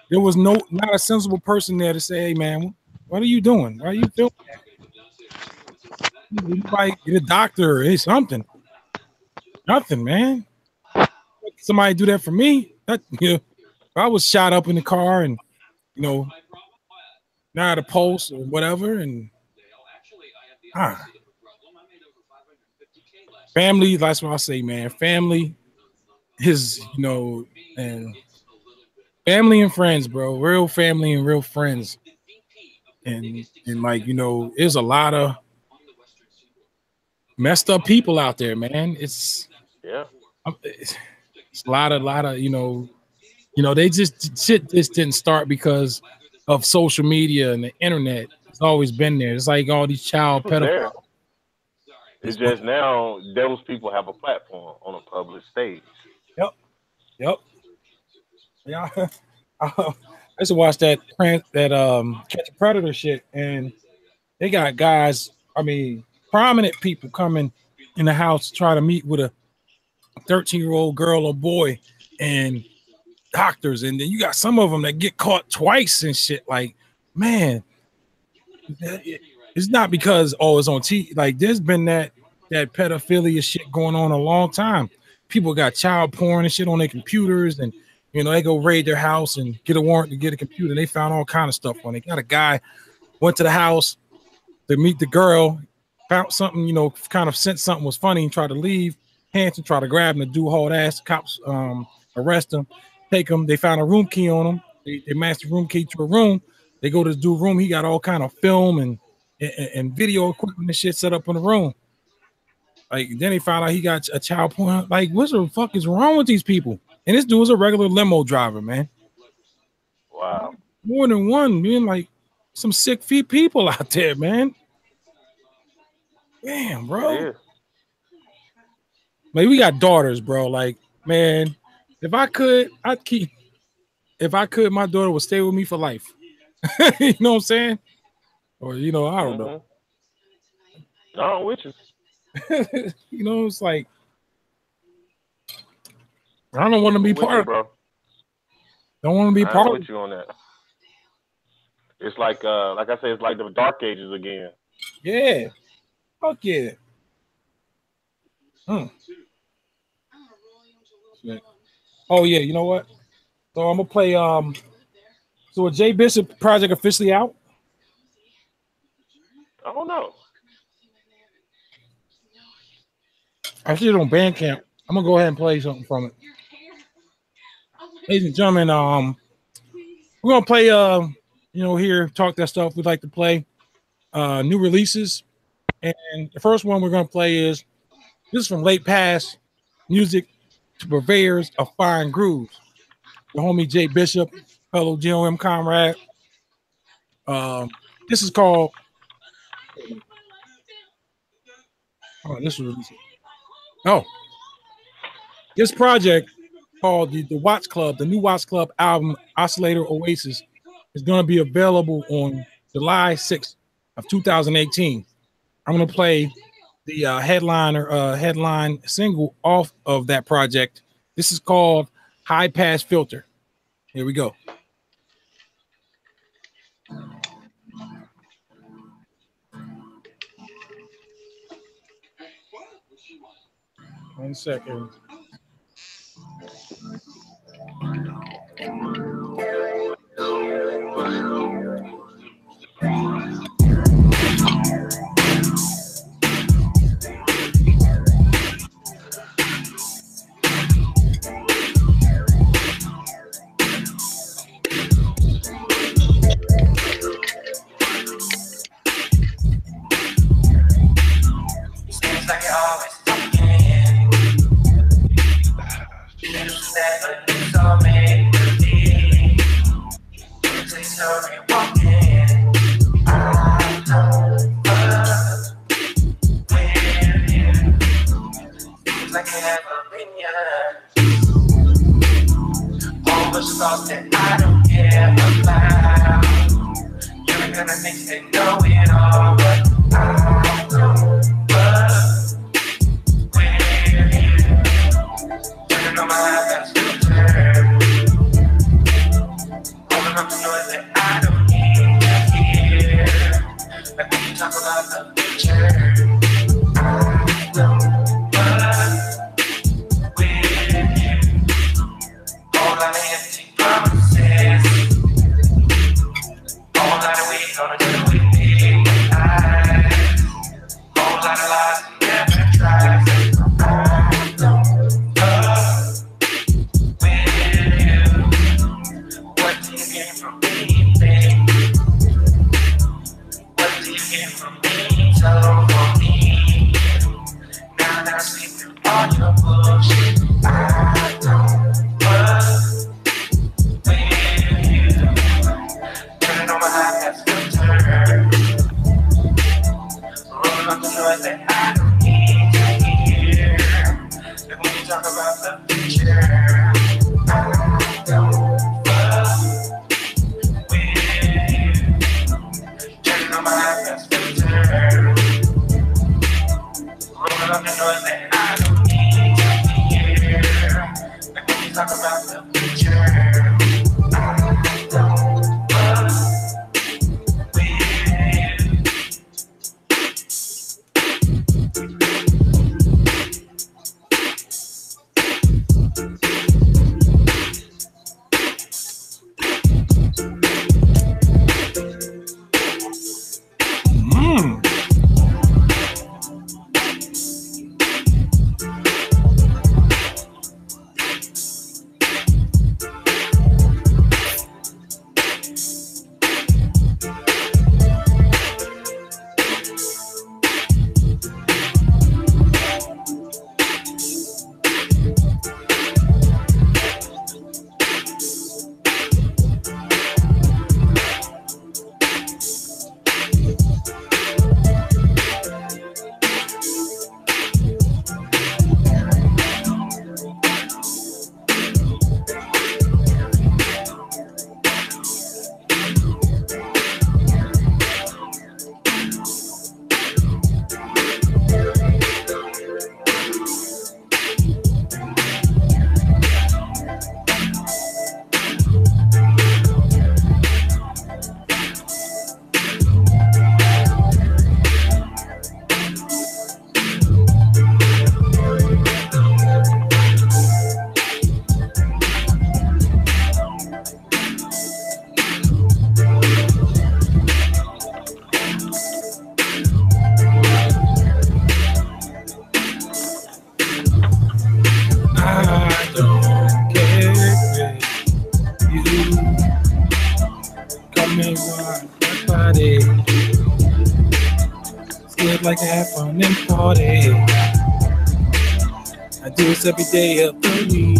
There was not a sensible person there to say, hey man, what are you doing? Why are you doing that? Anybody get a doctor or something. Nothing, man. Somebody do that for me. If I was shot up in the car and not at a pulse or whatever, and family, that's what I say, man. Family is, and family and friends, bro. Real family and real friends. And like, there's a lot of messed up people out there, man. It's a lot of they just didn't start because of social media and the internet. It's always been there. It's like all these child It was there. pedophiles. It's just now those people have a platform on a public stage. Yep. Yeah. I used to watch that Catch a Predator shit, and they got guys, prominent people coming in the house to try to meet with a 13-year-old girl or boy, and doctors, and then you got some of them that get caught twice and shit. Like, man, it's not because it's on TV. Like, there's been that pedophilia shit going on a long time. People got child porn and shit on their computers, and they go raid their house and get a warrant to get a computer. And they found all kind of stuff on it. Got a guy went to the house to meet the girl, found something, kind of sensed something was funny, and tried to leave. Hanson tried to grab him, the dude hauled ass. Cops arrest him, take him. They found a room key on him. They matched the room key to a room. They go to the dude's room. He got all kind of film and video equipment and shit set up in the room. Like, then they found out he got a child porn. Like, what the fuck is wrong with these people? And this dude was a regular limo driver, man. Wow. More than one, man. Like, some sick feet people out there, man. Damn, bro. Yeah. Like, we got daughters, bro. Like, man, if I could, my daughter would stay with me for life. You know what I'm saying? Or, I don't know. No, which is. It's like, I don't want to be part of it, bro. Don't want to be part of it. You on that. It's like I said, it's like the dark ages again. Yeah. Fuck yeah. Oh yeah, you know what? So I'm gonna play so a Jay Bishop project officially out? I don't know. I see it on Bandcamp. I'm gonna go ahead and play something from it. Ladies and gentlemen, we're gonna play here, talk that stuff we like to play. New releases. And the first one we're gonna play is this is from Late Past, music to purveyors of fine grooves. The homie Jay Bishop, fellow GOM comrade. This is called this project called the Watch Club, the new Watch Club album, Oscillator Oasis, is going to be available on July 6th of 2018. I'm going to play the headline single off of that project. This is called High Pass Filter. Here we go. One second. All your bullshit, I don't talk about the future. I don't fuck with you. Turning on my fast filter. Rolling up the noise that I don't need to hear. But when you talk about the future, I don't fuck with you. Like to have fun and party. I do this every day of the week.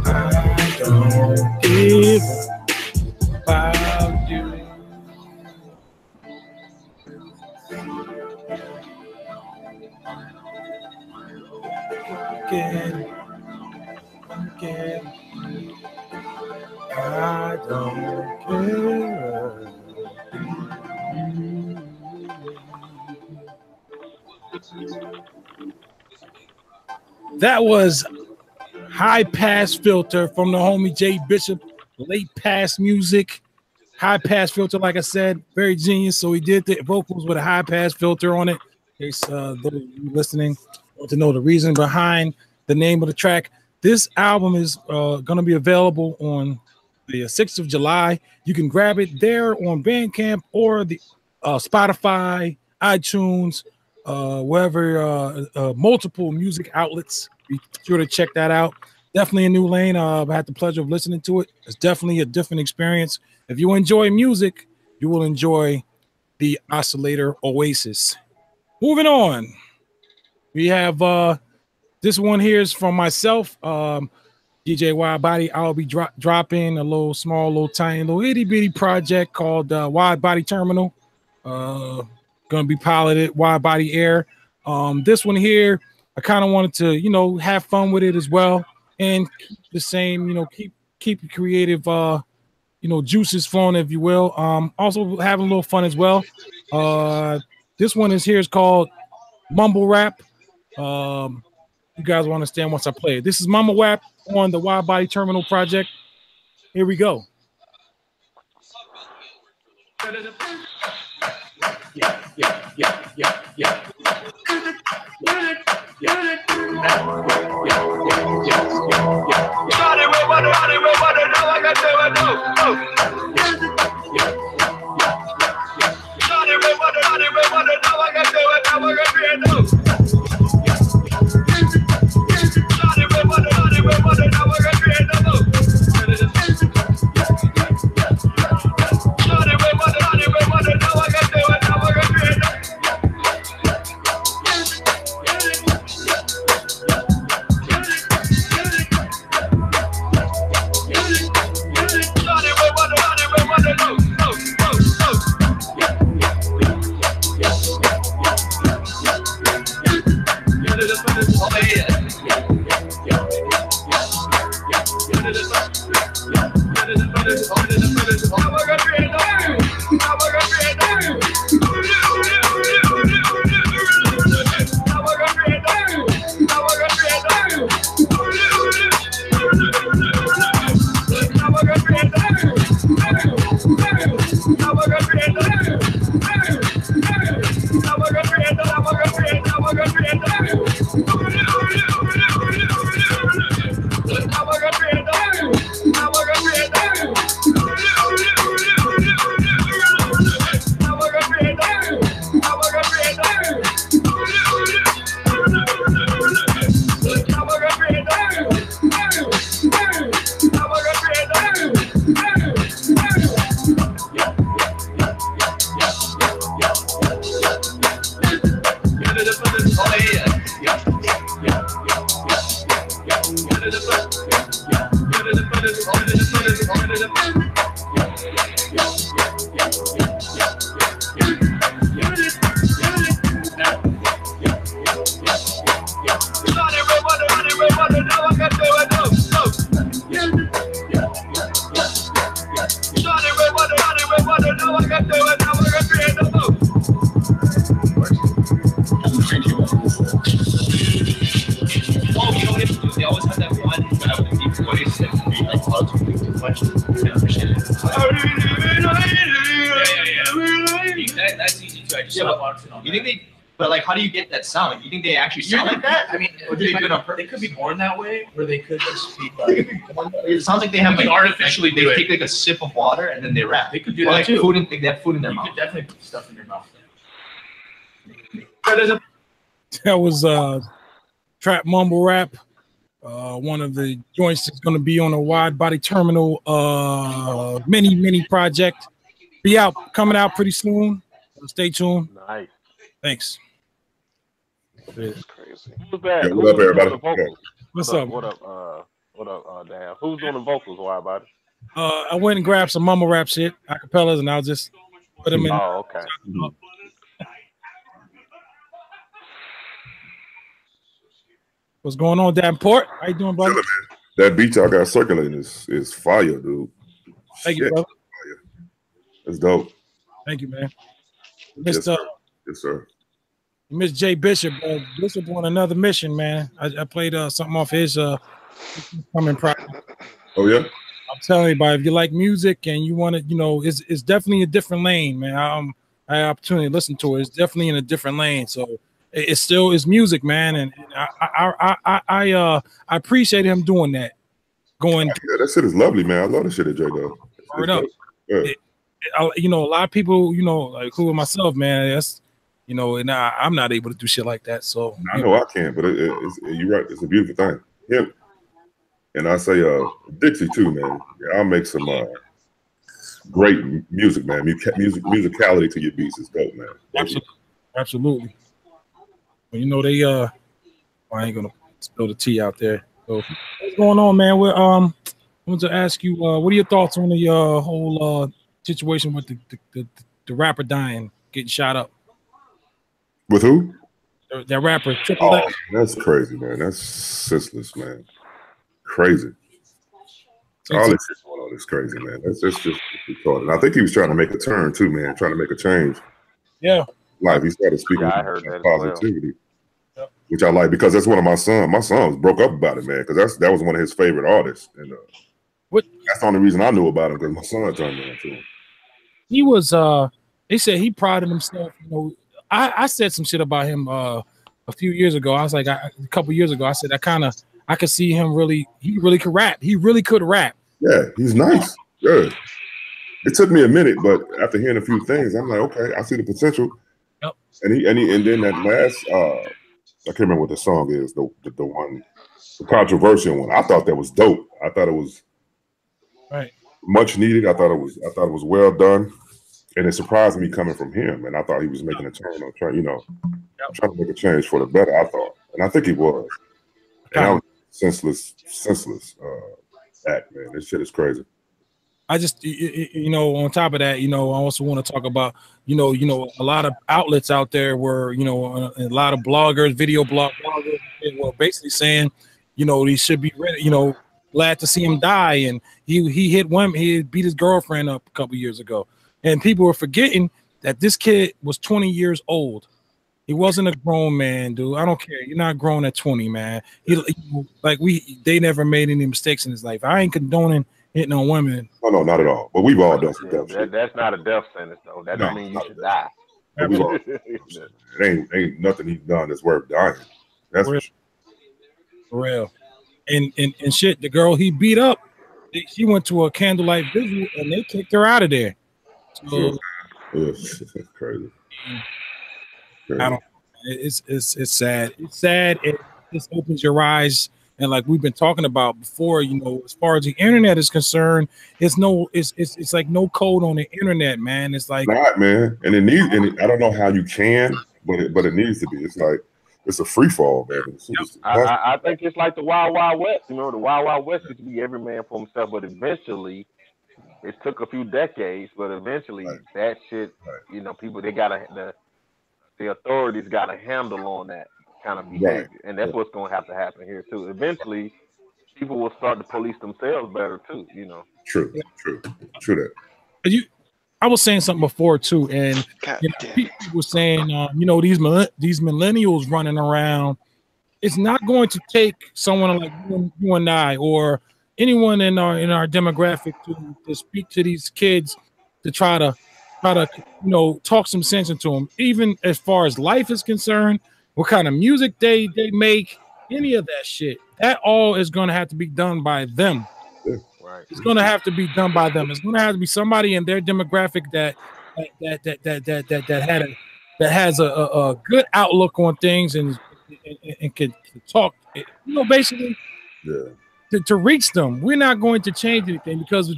I don't give about you. Again. I don't care. That was High Pass Filter from the homie Jay Bishop. Late Pass Music. High Pass Filter, like I said, very genius. So he did the vocals with a high pass filter on it. In case those of you listening want to know the reason behind the name of the track. This album is going to be available on the 6th of July. You can grab it there on Bandcamp or the Spotify, iTunes, wherever, multiple music outlets. Be sure to check that out. Definitely a new lane. I had the pleasure of listening to it. It's definitely a different experience. If you enjoy music, you will enjoy the Oscillator Oasis. Moving on, we have this one here is from myself, DJ WIDEBODY. I'll be dropping a little tiny itty bitty project called WIDEBODY Terminal. Gonna be piloted WIDEBODY Air. This one here, I kind of wanted to, have fun with it as well, and keep the same, keep creative, juices flowing, if you will. Also having a little fun as well. This one is called Mumble Rap. You guys will understand once I play it. This is Mumble Rap on the WIDEBODY Terminal project. Here we go. They always have that one guy with a deep voice and he like loves to speak too much. That's easy too. I just you think they? But like, how do you get that sound? Like, you think they actually sound like that? I mean, or do they do it on purpose? They could be born that way, or they could just be like. It sounds like they have like artificially. They take like a sip of water and then they rap. They could do that too. Food they have food in their mouth. You could definitely put stuff in your mouth. That was trap mumble rap. One of the joints is going to be on a Wide Body Terminal mini project. Be out, coming out pretty soon. Stay tuned. Nice. Thanks. It's crazy. Who's that? Yeah, what up, everybody? What's up? What up? Dan? Who's doing the vocals? Why about it? I went and grabbed some mumble rap shit, acapellas, and I'll just put them in. Oh, okay. What's going on, Davenport? How you doing, brother? That beat y'all got circulating is fire, dude. Thank you, brother. Fire. That's dope. Thank you, man. Yes, sir. Yes, sir. Miss J Bishop, Bishop on another mission, man. I played something off his coming project. Oh yeah. I'm telling you, if you like music and you want to, it's definitely a different lane, man. I had opportunity to listen to it. It's definitely in a different lane. So it still is music, man, and I appreciate him doing that. Going, yeah, that shit is lovely, man. I love the shit at J though. Yeah. A lot of people, like who myself, man. That's, and I'm not able to do shit like that. So I know I can't, but you're right. It's a beautiful thing. Him and I say, Dixie too, man. Yeah, I'll make some great music, man. Musicality to your beats is dope, man. Absolutely. Well, they I ain't gonna spill the tea out there. So what's going on, man? I want to ask you, what are your thoughts on the whole situation with the rapper dying, getting shot up? With who? That rapper. Oh, that's crazy, man. That's senseless, man. Crazy. All this shit going on is crazy, man. That's just retarded. I think he was trying to make a turn too, man. Trying to make a change. Yeah. Life. He started speaking about positivity, which I like because that's one of my sons. My sons broke up about it, man, because that was one of his favorite artists, and that's the only reason I knew about him because my son turned me on to him. He was. They said he prided himself. I said some shit about him a few years ago. I was like, a couple years ago, I said I could see him really. He really could rap. He really could rap. Yeah, he's nice. Yeah. It took me a minute, but after hearing a few things, I'm like, okay, I see the potential. Yep. And then that last, I can't remember what the song is, the one, the controversial one. I thought that was dope. I thought it was much needed. I thought it was well done, and it surprised me coming from him. And I thought he was making a turn on trying to make a change for the better. I thought, and I think he was. And that was senseless act, man. This shit is crazy. I just, on top of that, I also want to talk about, a lot of outlets out there where, a lot of bloggers, video bloggers were basically saying, he should be ready, glad to see him die. And he hit women, he beat his girlfriend up a couple years ago. And people were forgetting that this kid was 20 years old. He wasn't a grown man, dude. I don't care. You're not grown at 20, man. They never made any mistakes in his life. I ain't condoning hitting on women. No, not at all. But we've all done some dumb shit. That's not a death sentence, though. That don't mean you should die. It ain't nothing he's done that's worth dying. That's for real. And shit, the girl he beat up, she went to a candlelight vigil and they kicked her out of there. So it's crazy. I don't. It's sad. It's sad. It just opens your eyes. And like we've been talking about before, as far as the internet is concerned, it's like no code on the internet, man. It's like not, man. And I don't know how you can, but it needs to be. It's like it's a free fall, man. I think it's like the Wild Wild West. The Wild Wild West used to be every man for himself, but eventually it took a few decades, but eventually that shit, you know, people they gotta the authorities got a handle on that kind of behavior, and that's what's going to have to happen here too. Eventually, people will start to police themselves better too. You know. True that. I was saying something before too, and you know, people were saying, you know, these millennials running around. It's not going to take someone like you and I, or anyone in our demographic, to speak to these kids to try to you know, talk some sense into them. Even as far as life is concerned, what kind of music they make, any of that shit, that all is going to have to be done by them. Right. It's going to have to be done by them. It's going to have to be somebody in their demographic that has a good outlook on things and can talk. You know, basically, to reach them. We're not going to change anything, because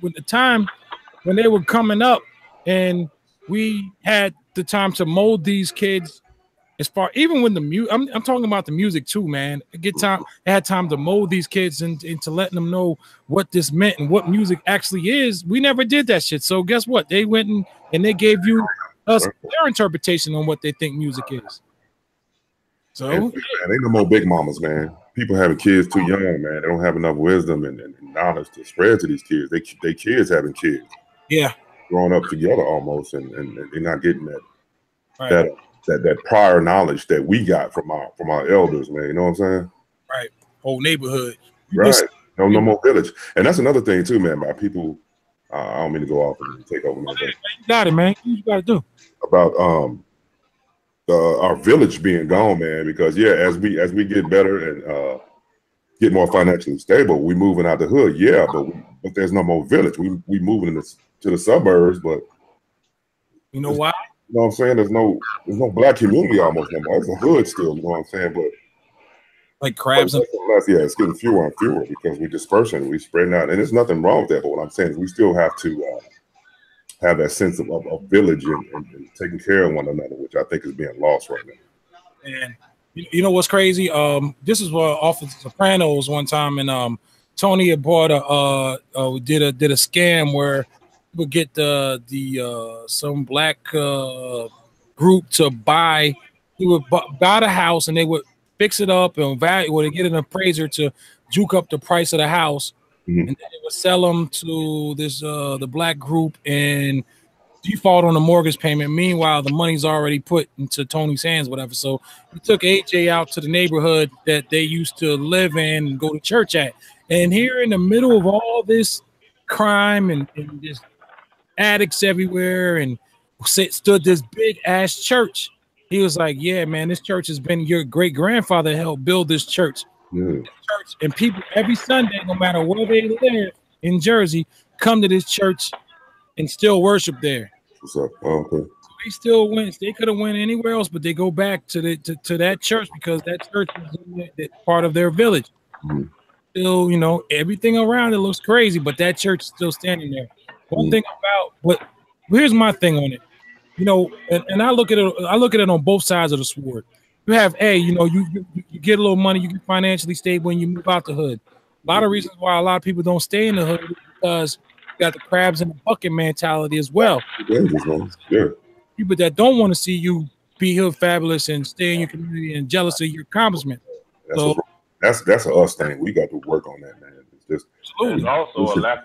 with the time when they were coming up, and we had the time to mold these kids. As far, even when the music, I'm talking about the music too, man. I had time to mold these kids into letting them know what this meant and what music actually is. We never did that shit. So guess what? They went and they gave us their interpretation on what they think music is. So and ain't no more big mamas, man. People having kids too young, man. They don't have enough wisdom and knowledge to spread to these kids. They kids having kids. Yeah. Growing up together almost, and they're not getting that prior knowledge that we got from our elders, man. You know what I'm saying? Right. Whole neighborhood. Right. No more village. And that's another thing too, man, about people. I don't mean to go off and take over, man. You got it, man. You got to do about our village being gone, man. Because as we get better and get more financially stable, we moving out the hood. Yeah, but there's no more village. We moving to the suburbs, but you know why? You know what I'm saying? There's no black community almost no more. It's a hood still, you know what I'm saying? But like crabs and less, yeah, it's getting fewer and fewer because we dispersing, we spreading out, and there's nothing wrong with that. But what I'm saying is we still have to have that sense of village and taking care of one another, which I think is being lost right now. And you know what's crazy? This is what off of the Sopranos one time, and Tony had bought did a scam where would get some black group to buy. He would buy the house, and they would fix it up and value. Or they get an appraiser to juke up the price of the house, and then they would sell them to this the black group and default on the mortgage payment. Meanwhile, the money's already put into Tony's hands, whatever. So he took AJ out to the neighborhood that they used to live in and go to church at. And here in the middle of all this crime and this addicts everywhere, and stood this big ass church. He was like, yeah, man, this church has been, your great grandfather helped build this church. And people every Sunday, no matter where they live in Jersey, come to this church and still worship there. What's up? Oh, okay. So they still went. They could have went anywhere else, but they go back to that church because that church was in that part of their village. Still, you know, everything around it looks crazy, but that church is still standing there. One thing here's my thing on it, you know, and I look at it on both sides of the sword. You have you know, you get a little money, you get financially stable when you move out the hood. A lot of reasons why a lot of people don't stay in the hood is because you got the crabs in the bucket mentality as well. Yeah. People that don't want to see you be hood fabulous and stay in your community and jealous of your accomplishment. That's an us thing. We got to work on that, man. It's just there's also a lack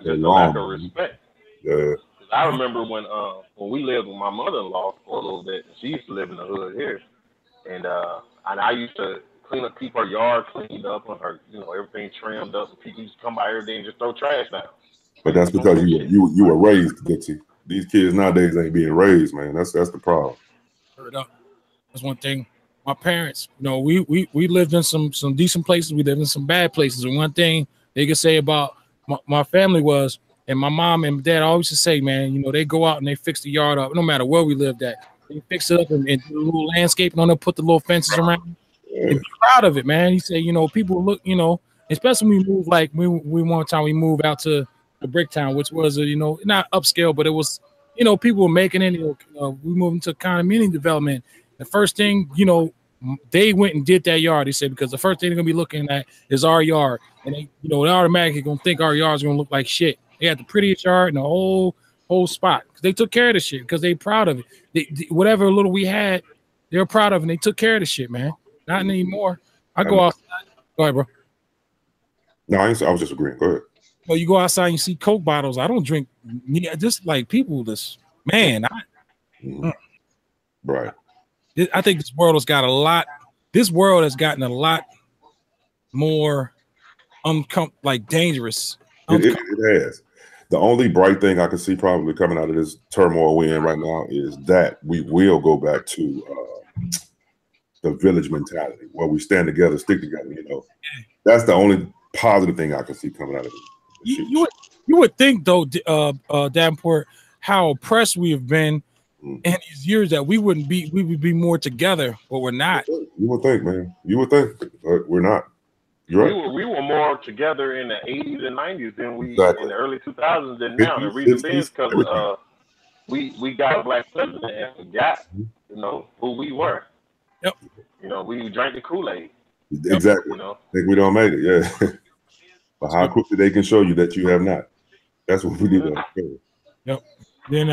of respect. Yeah. I remember when we lived with my mother-in-law for a little bit. She used to live in the hood here, and I used to keep her yard cleaned up and her, you know, everything trimmed up. And people used to come by every day and just throw trash down. But that's because you were raised, Dixie. These kids nowadays ain't being raised, man. That's the problem. That's one thing. My parents, you know, we lived in some decent places. We lived in some bad places. And one thing they could say about my family was, and my mom and dad always used to say, man, you know, they go out and they fix the yard up, no matter where we lived at. They fix it up and do a little landscaping on it, put the little fences around. And be proud of it, man. He said, you know, people look, you know, especially when we moved, like we one time we moved out to the Bricktown, which was, you know, not upscale, but it was, you know, people were making it. You know, we moved into condominium development. The first thing, you know, they went and did that yard. He said, because the first thing they're gonna be looking at is our yard, and they, you know, they're automatically gonna think our yard's gonna look like shit. They had the prettiest yard in the whole spot. They took care of the shit because they proud of it. Whatever little we had, they were proud of it, and they took care of the shit, man. Not anymore. I go outside. Go ahead, bro. No, I was just agreeing. Go ahead. Well, you go outside and you see Coke bottles. I don't drink. Just like people, Right. I think this world has got a lot. This world has gotten a lot more dangerous. It has. The only bright thing I can see probably coming out of this turmoil we're in right now is that we will go back to the village mentality where we stand together, stick together. You know, that's the only positive thing I can see coming out of it. You would think though, Davenport, how oppressed we have been in these years that we would be more together, but we're not. You would think, man. You would think, but we're not. You're right. We were more together in the 80s and 90s than we in the early 2000s than now. The reason being is because we got a black president and forgot, who we were. Yep. We drank the Kool-Aid. Exactly. Think we don't make it, yeah. But how quickly they can show you that you have not. That's what we need to understand. Yep. Then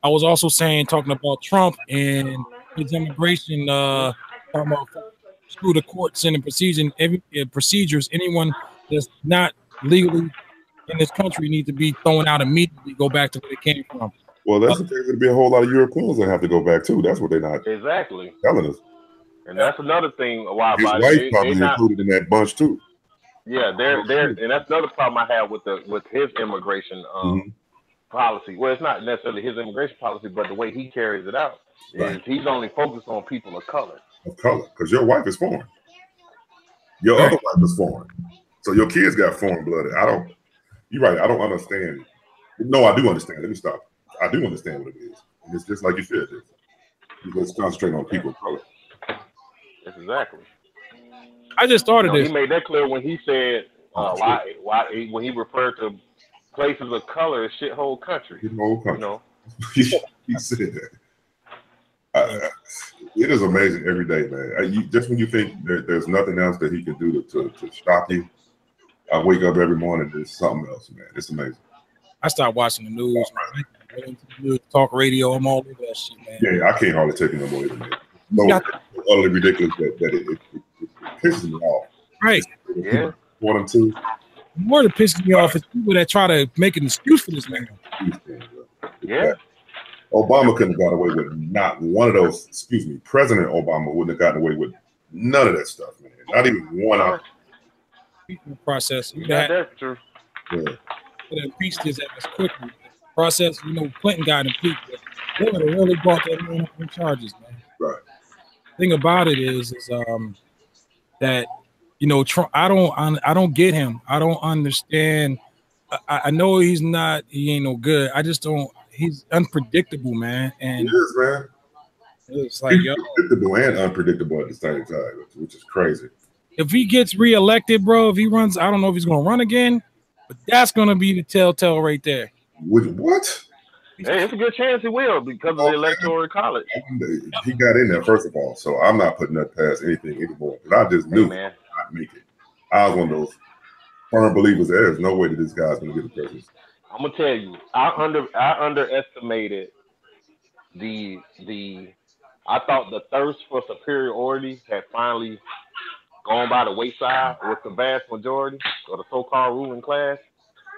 I was also talking about Trump and his immigration, talking about screw the courts and the procedures. Anyone that's not legally in this country need to be thrown out immediately, go back to where they came from. Well, that's the thing. There'll be a whole lot of Europeans that have to go back too. That's what they're not telling us. And that's another thing. Why his wife probably included in that bunch too. Yeah, they're and that's another problem I have with his immigration policy. Well, it's not necessarily his immigration policy, but the way he carries it out is he's only focused on people of color. Of color, because your wife is foreign. Your other wife is foreign, so your kids got foreign blood. You're right. I don't understand. No, I do understand. Let me stop. I do understand what it is. And it's just like you said. Let's concentrate on people of color. Exactly. I just started this. He made that clear when he said why when he referred to places of color as shithole country. Shithole country. He said that. It is amazing every day, man. Just when you think there's nothing else that he can do to stop you, I wake up every morning and there's something else, man. It's amazing. I started watching the news, talk radio. I'm all over that shit, man. Yeah, I can't hardly take it no more, man. No, utterly ridiculous that it pisses me off. Right. Yeah. Want them to. More that pisses me off is people that try to make an excuse for this man. Yeah. Obama couldn't have got away with not one of those. Excuse me, President Obama wouldn't have gotten away with none of that stuff, man. Not even one out. Process. That's true. Yeah. Impeached his ass quickly. Process. Clinton got impeached. They would have really brought that man up on charges, man. Right. Thing about it is that Trump. I don't get him. I don't understand. I know he ain't no good. I just don't. He's unpredictable, man. And he is, man. It's like he's predictable and unpredictable at the same time, which is crazy. If he gets reelected, bro, if he runs, I don't know if he's gonna run again, but that's gonna be the telltale right there. What? Hey, it's a good chance he will because of the electoral college. He got in there first of all, so I'm not putting that past anything anymore. Because I just knew he would not make it. I was one of those firm believers. There's no way that this guy's gonna get the presidency. I'm gonna tell you, I underestimated the. I thought the thirst for superiority had finally gone by the wayside with the vast majority of the so-called ruling class.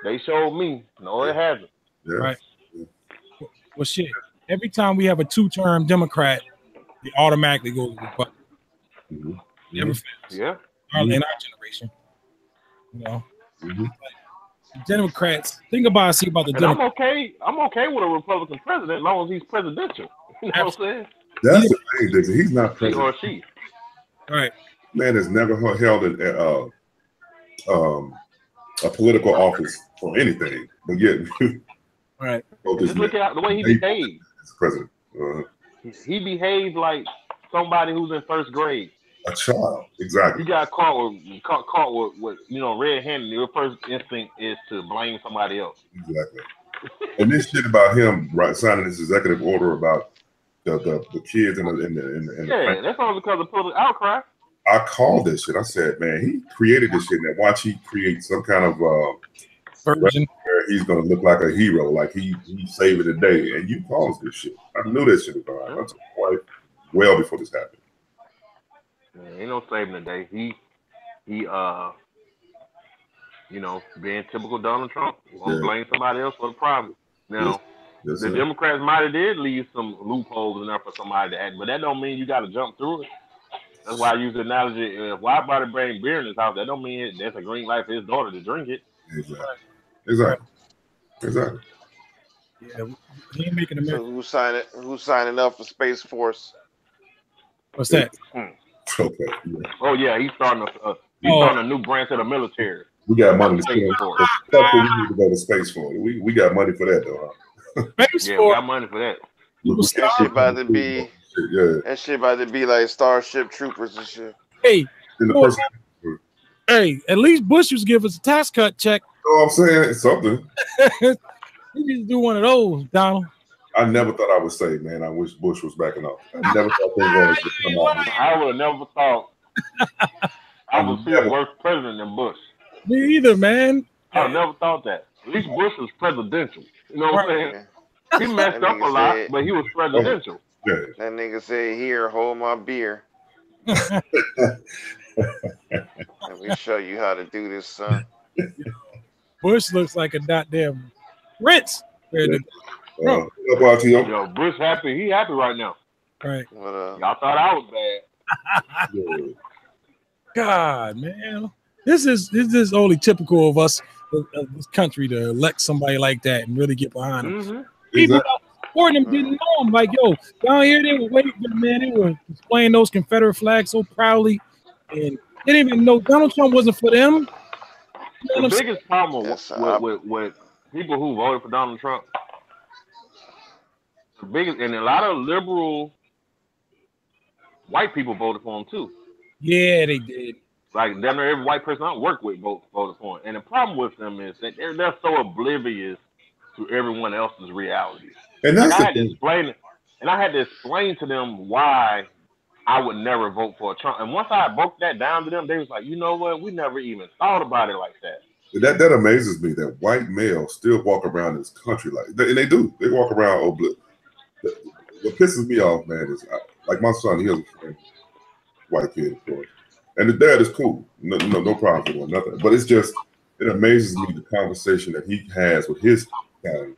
They showed me, no, it hasn't. Yeah. Right. Well, shit. Every time we have a two-term Democrat, it automatically goes to Republican. Never fails. Yeah. In our generation, Democrats. Think about the Democrats. I'm okay with a Republican president as long as he's presidential. You know what I'm saying? That's the thing, Dixie. He's not president. He or she. Right. Man has never held a political office for anything, but yet, right. Just look at the way he behaves. As president, he behaves like somebody who's in first grade. A child, exactly. You got caught with red-handed. Your first instinct is to blame somebody else. Exactly. And this shit about him signing this executive order about the kids in the that's all because of public outcry. I called this shit. I said, man, he created this shit. Now watch he create some kind of version. where he's gonna look like a hero, like he's saving the day, and you caused this shit. I knew that shit was going to happen. I told my wife well before this happened. Ain't no saving the day. He you know, being typical Donald Trump, gonna blame somebody else for the problem. Now, yes, the Democrats might have did leave some loopholes in there for somebody to act, but that don't mean you got to jump through it. That's why I use the analogy: if Widebody bring beer in his house, that don't mean that's a green light for his daughter to drink it. Exactly. Yeah, he ain't making America. So who's signing up for Space Force? What's that? Okay. Yeah. Oh yeah, he's starting a new branch of the military. We got money to spend. That's what we need to go to space for. We got money for that though. Huh? Yeah, we got money for that. That shit about to be. That shit about to be like Starship Troopers and shit. Hey, at least Bush was give us a tax cut check. Oh, I'm saying something. You need to do one of those, Donald. I never thought I would say, man, I wish Bush was backing up. I never thought they were going to come out. I would have never thought I would see a worse president than Bush. Me either, man. I never thought that. At least Bush was presidential. You know what I'm saying? He messed up a lot, but he was presidential. That nigga said, "Here, hold my beer. Let me show you how to do this, son." Bush looks like a goddamn prince. How about you? Yo, Bush happy. He happy right now. Right. Y'all thought I was bad. God, man, this is only typical of us, of this country, to elect somebody like that and really get behind them. People supporting them didn't know him. Like, yo, down here they were waiting, man. They were displaying those Confederate flags so proudly, and they didn't even know Donald Trump wasn't for them. You know the biggest problem with people who voted for Donald Trump, the biggest, and a lot of liberal white people voted for him too. Yeah, they did. Like damn near every white person I work with voted for him. And the problem with them is that they're so oblivious to everyone else's reality. And that's I had to explain to them why I would never vote for Trump. And once I broke that down to them, they was like, you know what? We never even thought about it like that. That amazes me that white males still walk around this country and they do. They walk around oblivious. What pisses me off, man, is like my son. He has a friend, white kid, of course, and the dad is cool. No problem or nothing. But it's just it amazes me the conversation that he has with his family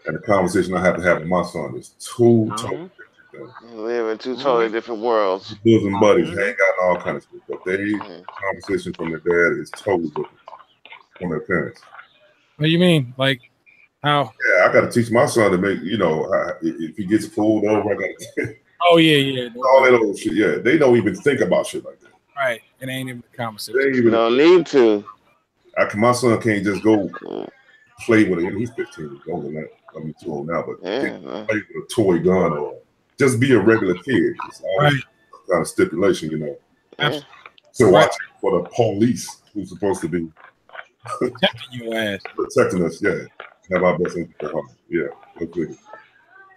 and the conversation I have to have with my son is totally different. We live in two totally different worlds. Bosom buddies, hang out and all kinds of stuff. But conversation from their dad is totally different from their parents. What do you mean? Like how? Yeah, I got to teach my son to make, if he gets pulled over, I got to. Oh yeah. All that old shit. Yeah, they don't even think about shit like that. Right, it ain't even a conversation. They don't need to. My son can't just go play with it. He's 15 years older than that. I mean, too old now, but can't play with a toy gun or just be a regular kid. It's always kind of stipulation, Yeah. So watch for the police who's supposed to be protecting your ass, protecting us. Yeah, have our best interest at heart. Yeah, okay.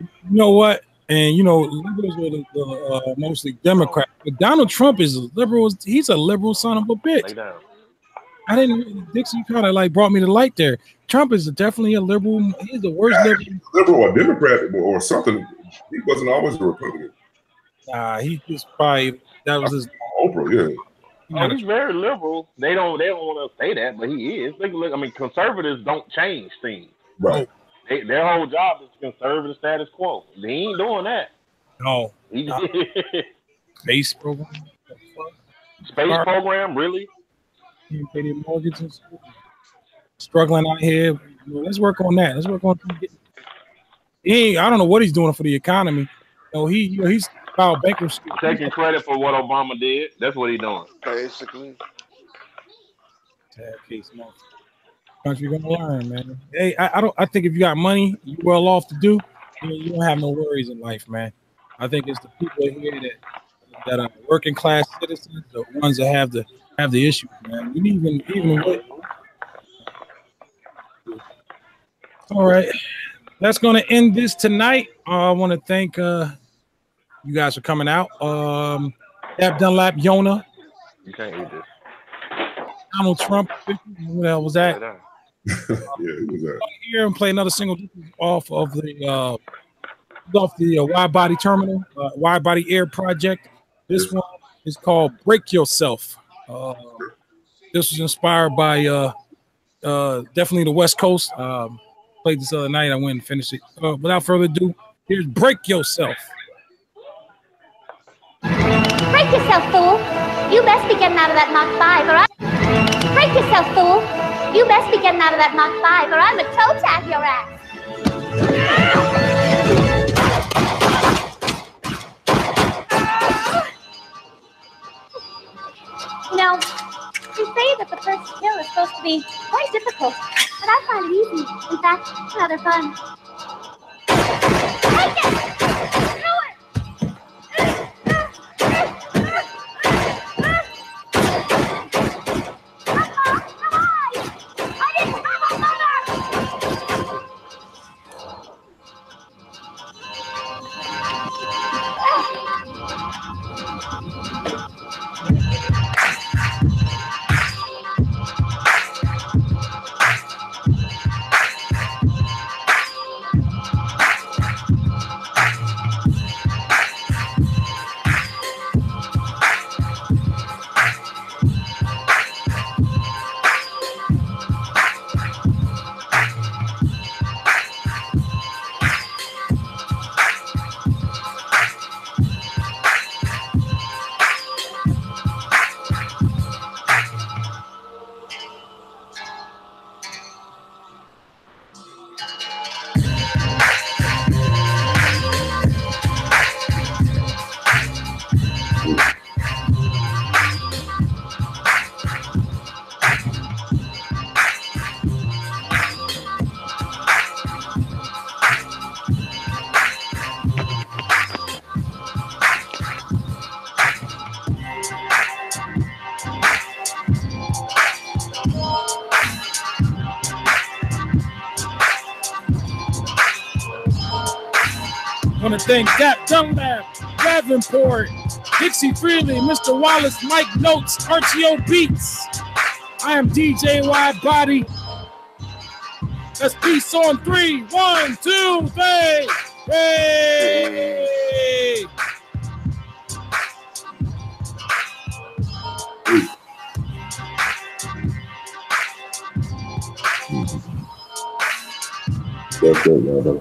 You know what? And liberals are mostly Democrats. But Donald Trump is a liberal. He's a liberal son of a bitch. I didn't. Dixie kind of like brought me to light there. Trump is definitely a liberal. He's the worst liberal or Democrat or something. He wasn't always a Republican. He just probably that was his Oprah. Yeah. He's very liberal. They don't want to say that, but he is. Look. I mean, conservatives don't change things. Right. Their whole job is to conserve the status quo. They ain't doing that. No. Space program. Space program, really? Can't pay their mortgages. Struggling out here. Let's work on that. Let's work on. I don't know what he's doing for the economy. He's filed bankruptcy. Taking credit for what Obama did. That's what he's doing. Basically. Sad case, no. Country gonna learn, man. Hey, I think if you got money, you well off to do, you don't have no worries in life, man. I think it's the people here that are working class citizens, the ones that have the issue, man. We even all right. That's gonna end this tonight. I want to thank you guys for coming out. Dap Dunlap, Yona. You can't eat this. Donald Trump. What the hell was that? Who was that? Here and play another single off of the Wide Body Terminal, Wide Body Air project. This one is called "Break Yourself." This was inspired by definitely the West Coast. Played this other night. I went and finished it. Without further ado, here's "Break Yourself." Break yourself, fool. You best be getting out of that Mach 5, or I... Break yourself, fool. You best be getting out of that Mach 5, or I'm a toe tag your ass. You know, they say that the first skill is supposed to be quite difficult, but I find it easy. In fact, rather fun. Take it! Do it! I want to thank Gap Dunlap, Davenport, Dixie Freely, Mr. Wallace, Mike Notes, RTO Beats. I am DJ Wide Body. Let's peace on 3. 1, 2, 3. Hey! That's it, y'all.